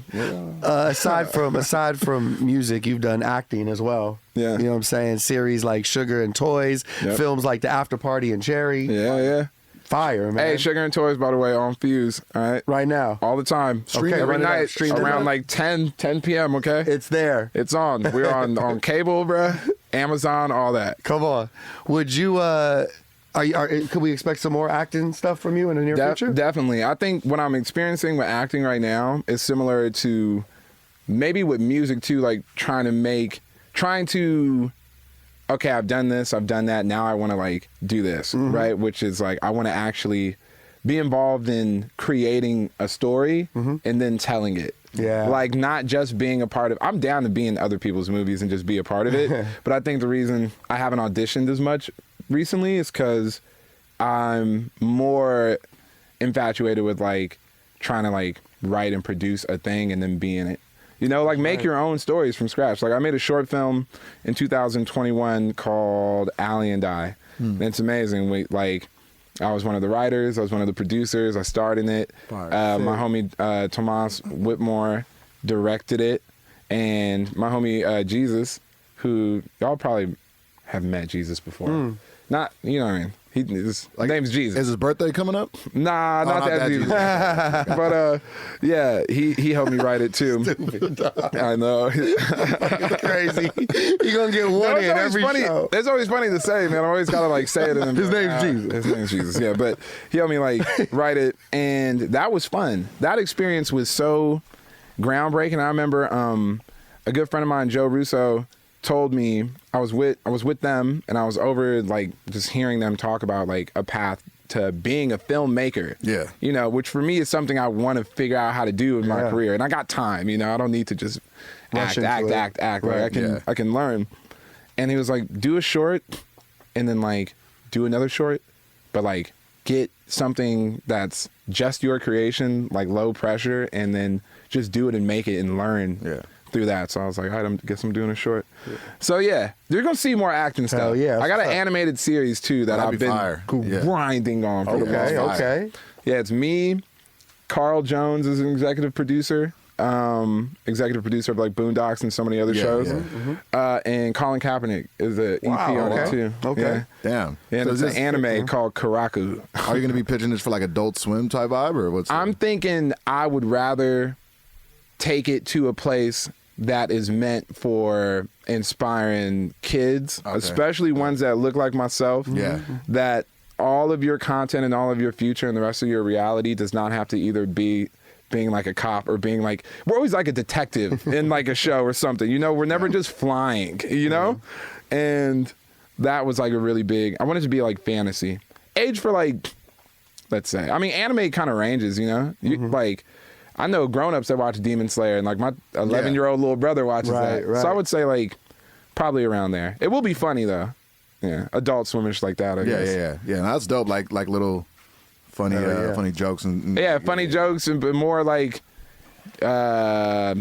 Aside from music, you've done acting as well. Yeah. You know what I'm saying? Series like Sugar and Toys, films like The After Party and Cherry. Yeah. Fire, man. Hey, Sugar and Toys, by the way, on Fuse, all right? Right now. All the time. Okay, every night, Stream around like 10 p.m., okay? It's there. It's on. We're on cable, bruh, Amazon, all that. Come on. Would you, could we expect some more acting stuff from you in the near future? Definitely. I think what I'm experiencing with acting right now is similar to maybe with music too, like trying to, okay, I've done this, I've done that, now I want to like do this, right? Which is like, I want to actually be involved in creating a story and then telling it. Yeah. Like not just being a part of, I'm down to be in other people's movies and just be a part of it. But I think the reason I haven't auditioned as much recently is because I'm more infatuated with like trying to like write and produce a thing and then be in it. You know, like make your own stories from scratch. Like I made a short film in 2021 called Allie and I. And it's amazing. I was one of the writers. I was one of the producers. I starred in it. My homie Tomas Whitmore directed it. And my homie Jesus, who y'all probably have met Jesus before. Not, you know what I mean? His name's Jesus. Is his birthday coming up? Nah, not that Jesus. But yeah, he helped me write it too. I know. Crazy. You're gonna get one in every show. It's always funny to say, man. I always gotta like say it. And his name's Jesus. His name's Jesus. Yeah, but he helped me like write it, and that was fun. That experience was so groundbreaking. I remember a good friend of mine, Joe Russo, told me I was with them and I was over like just hearing them talk about like a path to being a filmmaker. Yeah. You know, which for me is something I want to figure out how to do in my career. And I got time, you know, I don't need to just act. Right. Like I can learn. And he was like, do a short and then like do another short, but like get something that's just your creation, like low pressure, and then just do it and make it and learn through that. So I was like, all right, I guess I'm doing a short. So yeah, you're gonna see more acting stuff. Hell yeah, I got an animated series too that I've been grinding on for the most part. Okay. Yeah, it's me. Carl Jones is an executive producer. Executive producer of like Boondocks and so many other shows. And Colin Kaepernick is the EP on it too. Okay. Yeah. Damn. And so it's an anime called Karaku. Are you going to be pitching this for like Adult Swim type vibe or what's I'm thinking I would rather take it to a place that is meant for inspiring kids, especially ones that look like myself. Yeah. That all of your content and all of your future and the rest of your reality does not have to either be being like a cop or being like, we're always like a detective in like a show or something, you know, we're never just flying, you know? And that was like a really big, I wanted to be like fantasy. Age for like, let's say, I mean, anime kind of ranges, you know? Like, I know grown-ups that watch Demon Slayer and like my 11-year-old little brother watches that. So I would say like probably around there. It will be funny though. Yeah, Adult Swimish like that, I guess. Yeah, that's dope. Like little funny funny jokes and funny jokes and but more like I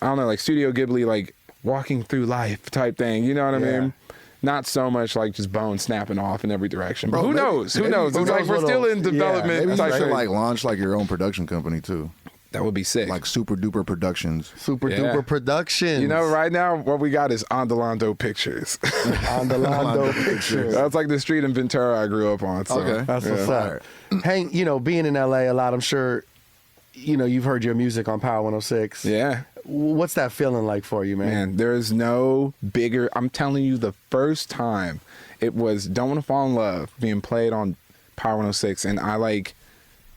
don't know, like Studio Ghibli, like walking through life type thing, you know what I mean? Not so much like just bones snapping off in every direction. But who knows? Who knows? It's like we're still in development. Maybe you type should thing. like launch like your own production company too. That would be sick. Like Super Duper Productions. Super Duper Productions. You know, right now what we got is Ondolando Pictures. Ondolando Pictures. That's like the street in Ventura I grew up on. So, Okay. That's what's up. Hank, you know, being in LA a lot, I'm sure, you know, you've heard your music on Power 106. Yeah. What's that feeling like for you, man? Man, there's no bigger. I'm telling you, the first time it was Don't Wanna Fall in Love being played on Power 106, and I like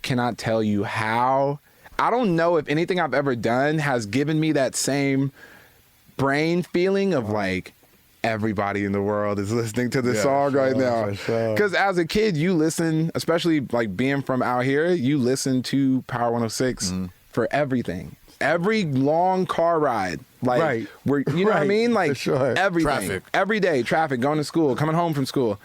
cannot tell you how. I don't know if anything I've ever done has given me that same brain feeling of like everybody in the world is listening to this song right now. Because as a kid, you listen, especially like being from out here, you listen to Power 106 for everything. Every long car ride, like, where, you know what I mean? Like, everything. Traffic. Every day, traffic, going to school, coming home from school.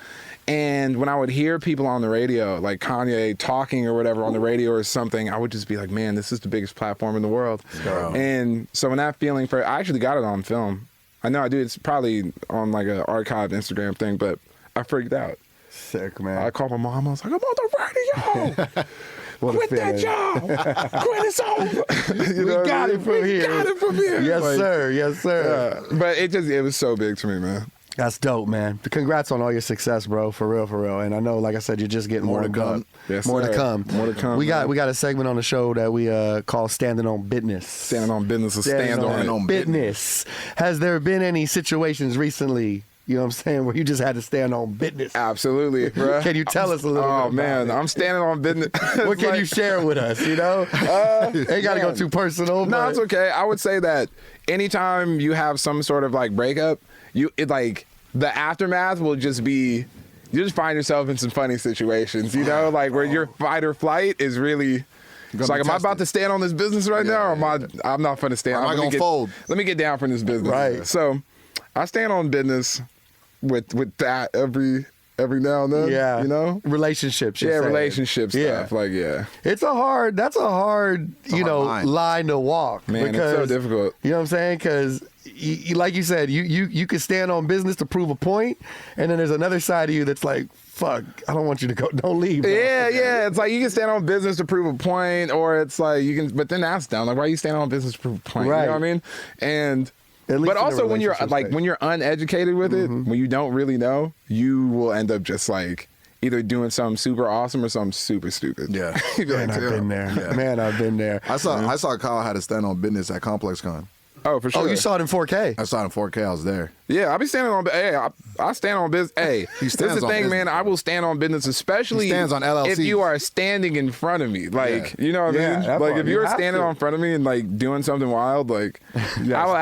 And when I would hear people on the radio, like Kanye talking or whatever on the radio or something, I would just be like, man, this is the biggest platform in the world. And so when that feeling I actually got it on film. I know I do. It's probably on like an archived Instagram thing, but I freaked out. Sick, man. I called my mom. I was like, I'm on the radio. Quit that job. Quit it over. We got it from here. Got it from here. Yes, like, sir. Yes, sir. But it was so big to me, man. That's dope, man. Congrats on all your success, bro. For real, for real. And I know, like I said, you're just getting more to come. Yes, more sir. to come. More to come. We got a segment on the show that we call Standing on Business. Standing on business or stand on business. Has there been any situations recently, you know what I'm saying, where you just had to stand on business? Absolutely, bro. Can you tell us a little bit Oh, about man. it? I'm standing on business. What can you share with us, you know? Ain't got to go too personal. No, but it's okay. I would say that anytime you have some sort of like breakup, the aftermath will just be, you just find yourself in some funny situations, you know, like where your fight or flight is really, it's like, am I about to stand on this business right now? Or I'm not going to stand. Am I going to fold? Let me get down from this business. Right. So I stand on business with that every now and then. Yeah. You know? Relationships. Yeah, relationship stuff. Like, that's a hard, line to walk. Man, because, it's so difficult. You know what I'm saying? Because, like you said, you can stand on business to prove a point, and then there's another side of you that's like, fuck, I don't want you to go. Don't leave. Bro. Yeah. It's like you can stand on business to prove a point, or it's like you can, but then that's dumb. Like, why are you standing on business to prove a point? Right. You know what I mean? And but also when you're uneducated with it, when you don't really know, you will end up just like either doing something super awesome or something super stupid. Yeah. Man, I've been there. Yeah. Man, I've been there. I saw Kyle had to stand on business at ComplexCon. Oh, for sure. Oh, you saw it in 4K? I saw it in 4K. I was there. Yeah, I be standing on. Hey, I stand on business. Hey, this is the thing, business, man. I will stand on business, especially he stands on LLCs. if you are standing in front of me. Like, you know what I mean? Like, if you're standing on front of me and like doing something wild, like,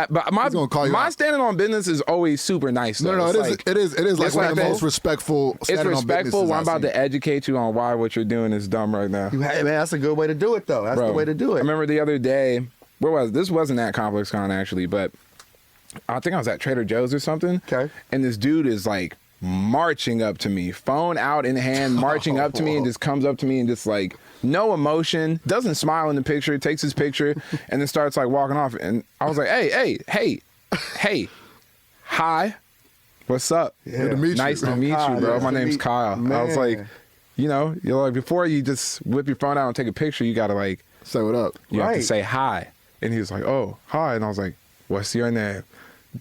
but my standing on business is always super nice. Though. No, it is like one of the most respectful. It's respectful. I'm about to educate you on why what you're doing is dumb right now. Man, that's a good way to do it, though. That's the way to do it. I remember the other day. This wasn't at ComplexCon actually, but I think I was at Trader Joe's or something. Okay. And this dude is like marching up to me, phone out in hand, marching up to me, and just comes up to me and just like no emotion, doesn't smile in the picture, takes his picture, and then starts like walking off. And I was like, hey, hi, what's up? Yeah. Good to meet you. Nice to meet you, bro. My name's Kyle. Man. I was like, you're like, before you just whip your phone out and take a picture, you gotta like say what up. You have to say hi. And he was like, oh, hi. And I was like, what's your name?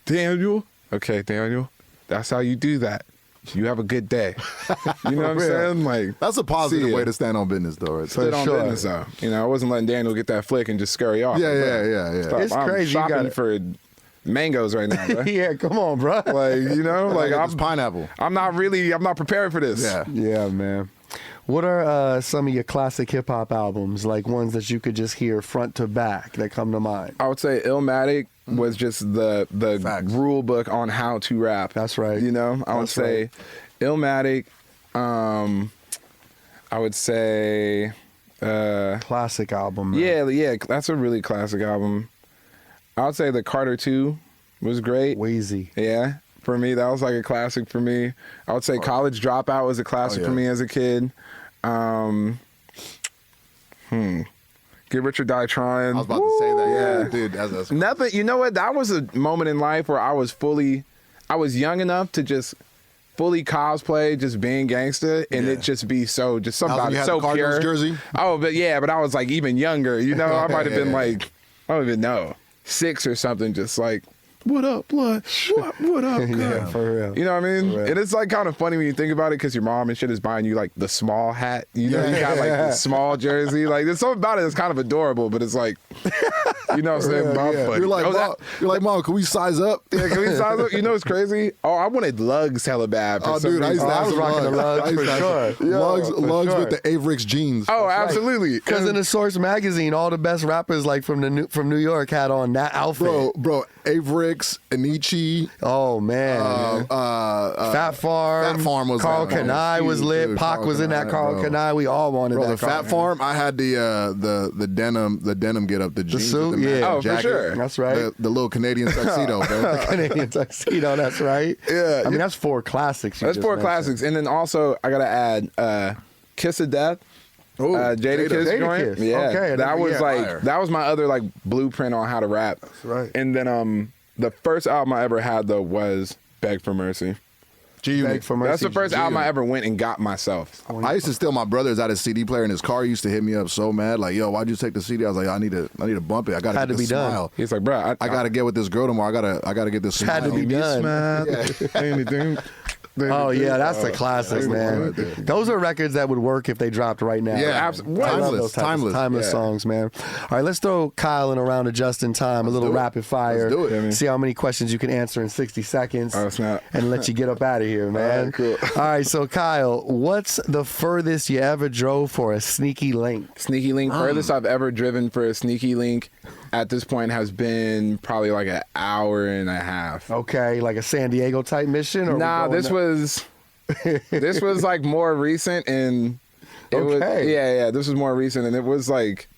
Daniel. Okay, Daniel. That's how you do that. You have a good day. You know what I'm saying? Like, that's a positive way to stand on business, though. Right? Stand on business, though. You know, I wasn't letting Daniel get that flick and just scurry off. Yeah. Stop. It's crazy. I'm shopping for mangoes right now, bro. Yeah, come on, bro. Like, like I'm pineapple. I'm not prepared for this. Yeah, man. What are some of your classic hip hop albums, like ones that you could just hear front to back that come to mind? I would say Illmatic was just the rule book on how to rap. That's right. I would say Illmatic. I would say classic album. Man. Yeah, that's a really classic album. I would say the Carter 2 was great. Wheezy. Yeah. For me, that was like a classic for me. I would say College Dropout was a classic for me as a kid. Get Rich or Die Trying. I was about to say that. Yeah, dude. That's nothing. You know what? That was a moment in life where I was young enough to just fully cosplay, just being gangster, and it just be so just somebody so pure. Jersey. Oh, but I was like even younger. You know, I might have been like I don't even know 6 or something, just like. What up, blood? What up, God? Yeah, for real. You know what I mean? And it's like kind of funny when you think about it because your mom and shit is buying you like the small hat. You know, you got like the small jersey. Like there's something about it that's kind of adorable, but it's like, you know what I'm saying? Mom, You're like, Mom, can we size up? Yeah, can we size up? You know what's crazy? Oh, I wanted lugs hella bad. Oh, dude, I was rocking the lugs for sure. Lugs with the Avrix jeans. Oh, absolutely. Because in the Source magazine, all the best rappers like from New York had on that outfit. Bro, Avrix, Anichi. Oh man, Fat Farm was Carl that, Kanai was lit. Dude, Pac was in that Carl bro. Kanai. We all wanted that. The Fat Farm. I had the denim get up, the jeans, suit, with the yeah. jacket. For sure. That's right. The little Canadian tuxedo, bro. The Canadian tuxedo. That's right. Yeah. I mean that's 4 classics. That's 4 classics, and then also I gotta add "Kiss of Death." Jada Kiss joint. Yeah, Okay, that was fire. that was my other like blueprint on how to rap. That's right. And then the first album I ever had though was "Beg for Mercy." Beg for Mercy. That's the first album I ever went and got myself. I used to steal my brother's out of CD player in his car. He used to hit me up so mad, like, "Yo, why'd you take the CD?" I was like, "I need to bump it. I gotta Had get to this be done. smile. He's like, "Bro, I gotta get with this girl tomorrow. I gotta get this smile." Had to be done. Anything. Oh yeah, that's the classics, man. Those are records that would work if they dropped right now. Yeah, absolutely. I love those timeless Yeah. songs, man. All right, let's throw Kyle in a round of just in time, a little rapid fire. Let's do it. See how many questions you can answer in 60 seconds. Oh, snap. And let you get up out of here, man. Cool. All right, so Kyle, what's the furthest you ever drove for a sneaky link? Sneaky link. Furthest I've ever driven for a sneaky link at this point has been probably like an hour and a half. Okay, like a San Diego type mission? Or Nah, this was like more recent, and it was this was more recent, and it was like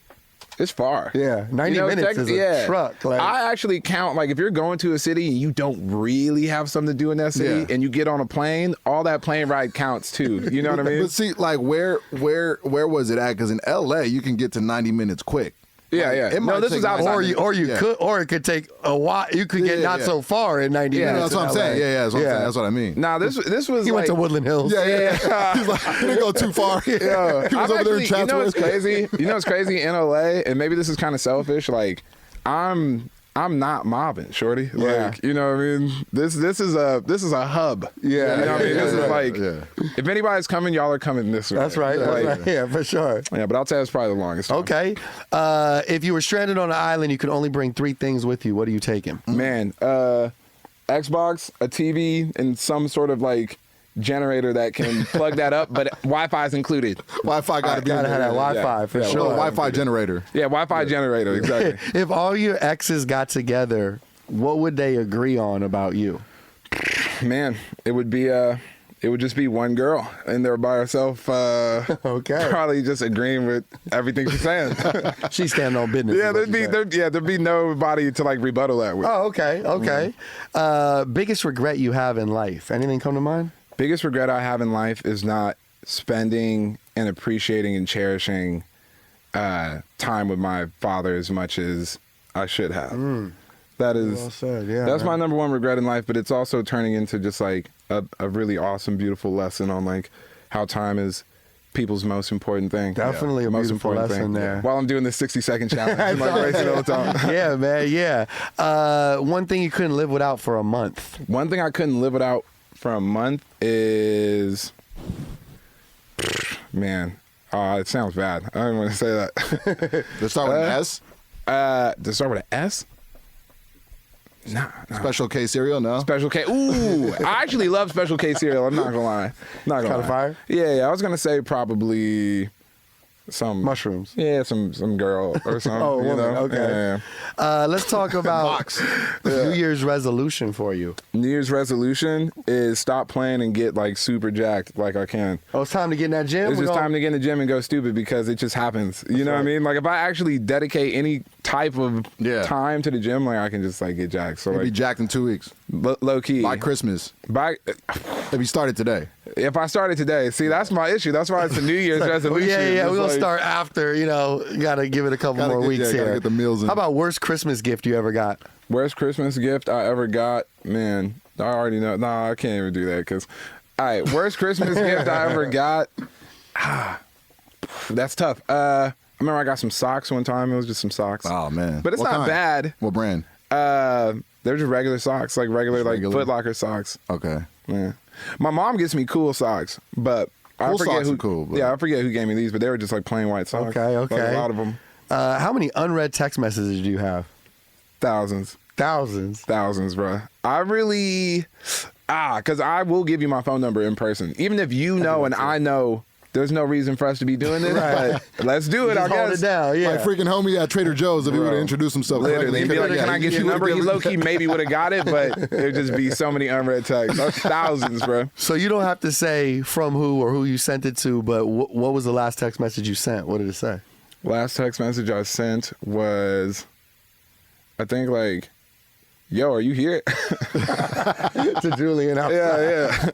it's far. Yeah, 90 minutes is a truck. Like, I actually count, like, if you're going to a city and you don't really have something to do in that city and you get on a plane, all that plane ride counts too. You know what I mean? But see, like, where was it at? Because in LA, you can get to 90 minutes quick. Yeah, Like, yeah. it might This take was outside. or you could, or it could take a while. You could get not so far in 90 minutes. That's what I'm saying. Yeah, that's what I'm saying. That's what I mean. Nah, this was He like, went to Woodland Hills. Yeah. He's like, he didn't go too far. He was over there in you know what's Chatsworth. crazy? You know what's crazy in LA, and maybe this is kind of selfish. Like, I'm not mobbing, shorty. Like, you know what I mean? This is a hub. Yeah. You know what I mean? This is like, if anybody's coming, y'all are coming this way. That's right. That's Like, right. Yeah, for sure. Yeah, but I'll tell you it's probably the longest time. Okay. If you were stranded on an island, you could only bring 3 things with you. What are you taking? Man, Xbox, a TV, and some sort of like generator that can plug that up, but Wi-Fi's included. Wi-Fi got to be in Gotta have there. that Wi-Fi for Little sure. Wi-Fi generator. Yeah, Wi-Fi generator, exactly. If all your exes got together, what would they agree on about you? Man, it would just be one girl in there by herself. Okay. Probably just agreeing with everything she's saying. She's standing on business. Yeah, is what you said. there'd be nobody to like rebuttal that with. Oh, okay. Okay. Biggest regret you have in life? Anything come to mind? Biggest regret I have in life is not spending and appreciating and cherishing time with my father as much as I should have. That is, Well said. Yeah. that's my number one regret in life, but it's also turning into just like a really awesome, beautiful lesson on like how time is people's most important thing. Definitely a Most beautiful important lesson there. While I'm doing this 60-second challenge, I'm like racing all the time. Yeah, man. Yeah. One thing you couldn't live without for a month. One thing I couldn't live without for a month is, man, it sounds bad. I don't want to say that. Let's start with an S. To start with an S? Nah. Special K cereal, no? Special K. Ooh, I actually love Special K cereal. I'm not gonna lie. Not gonna Kinda lie. fire? Yeah. I was gonna say probably some Mushrooms. Yeah, some girl or something. Oh, you woman. know? Okay. Yeah. Let's talk about New Year's resolution for you. New Year's resolution is stop playing and get like super jacked like I can. Oh, it's time to get in that gym? It's just time to get in the gym and go stupid because it just happens. You know what I mean? Like if I actually dedicate any type of time to the gym, like I can just like get jacked. So You'll be like jacked in 2 weeks. low key. By Christmas. If If you started today. I started today, see that's my issue. That's why it's a New Year's resolution. Yeah. It's We're going to like- start after, got to give it a couple Gotta more get- weeks yeah, gotta here. get the meals in. How about worst Christmas gift you ever got? Worst Christmas gift I ever got, man. I already know. Nah, I can't even do that because All right, worst Christmas gift I ever got. That's tough. I remember I got some socks one time. It was just some socks. Oh man, But it's What not kind? bad. What brand? They're just regular socks, like regular Foot Locker socks. Okay. Yeah. My mom gets me cool socks, but I Cool forget socks who. are cool, but- Yeah, I forget who gave me these, but they were just like plain white socks. Okay. Like a lot of them. How many unread text messages do you have? Thousands, bro. I really, because I will give you my phone number in person, even if you know and I know. There's no reason for us to be doing this, but let's do it. Just I hold guess. it down, yeah. Like freaking homie at Trader Joe's, if he would have introduced himself. Literally, he'd be like, Yeah, "Can I get your number?" He low key maybe would have got it, but it'd just be so many unread texts. That's thousands, bro. So you don't have to say from who or who you sent it to, but what was the last text message you sent? What did it say? Last text message I sent was, I think like, "Yo, are you here?" To Julian. Yeah.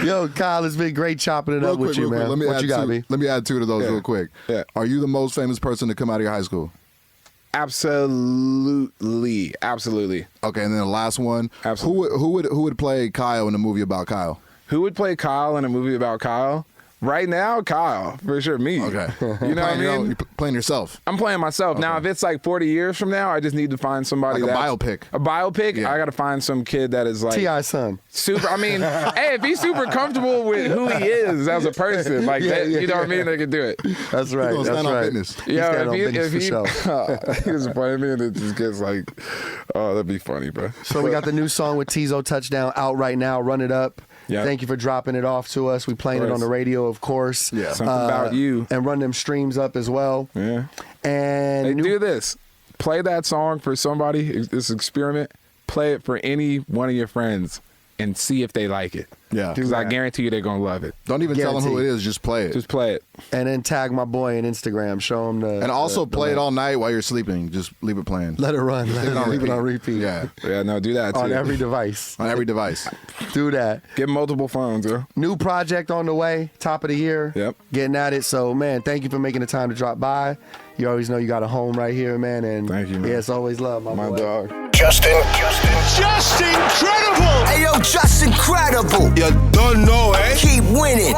Yo, Kyle, it's been great chopping it Real up with quick, you, real man. quick. What you got, me? Let me add two to those Yeah. real quick. Yeah. Are you the most famous person to come out of your high school? Absolutely. Okay, and then the last one. Absolutely. Who would play Kyle in a movie about Kyle? Who would play Kyle in a movie about Kyle? Right now, Kyle, for sure, me. Okay. You know what I mean? You're playing yourself. I'm playing myself. Now, if it's like 40 years from now, I just need to find somebody Like a that's- biopic. A biopic? Yeah. I got to find some kid that is like... T.I.'s son. Super. I mean, hey, if he's super comfortable with who he is as a person, like that, you know what I mean, they can do it. That's right. gonna That's stand on right. business. He's standing on business for sure. he was playing me and it just gets like, oh, that'd be funny, bro. So we got the new song with Teezo Touchdown out right now. Run it up. Yeah. Thank you for dropping it off to us. We playing it on the radio, of course. Yeah. Something about you. And run them streams up as well. Yeah. And Hey, do this. Play that song for somebody, this experiment. Play it for any one of your friends and see if they like it. Yeah. Because I guarantee you they're going to love it. Don't even tell them who it Guaranteed. is. Just play it. Just play it. and then tag my boy on Instagram. Show him the and also the play it link. all night while you're sleeping. Just leave it playing. Let it run. Leave it on repeat. Yeah. Yeah, no, do that too. On every device. On every device. Do that. Get multiple phones, yo. New project on the way. Top of the year. Yep. Getting at it. So, man, thank you for making the time to drop by. You always know you got a home right here, man. And Thank you, man. Yeah, it's always love, my My boy. dog. Just incredible! Hey, yo, just incredible. You don't know, eh? Keep winning.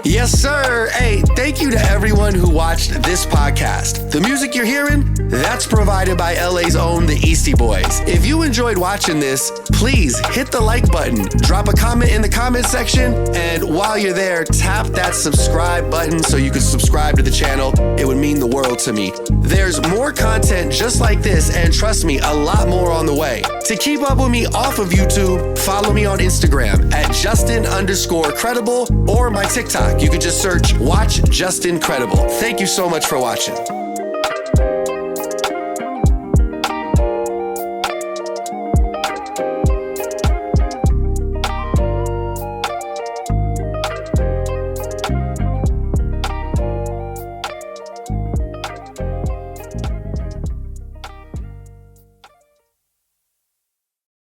Yes, sir. Hey, thank you to everyone who watched this podcast. The music you're hearing, that's provided by LA's own The Eastie Boys. If you enjoyed watching this, please hit the like button, drop a comment in the comment section, and while you're there, tap that subscribe button so you can subscribe to the channel. It would mean the world to me. There's more content just like this, and trust me, a lot more on the way. To keep up with me off of YouTube, follow me on Instagram at Justin_credible or my TikTok. You can just search Watch Justin Credible. Thank you so much for watching.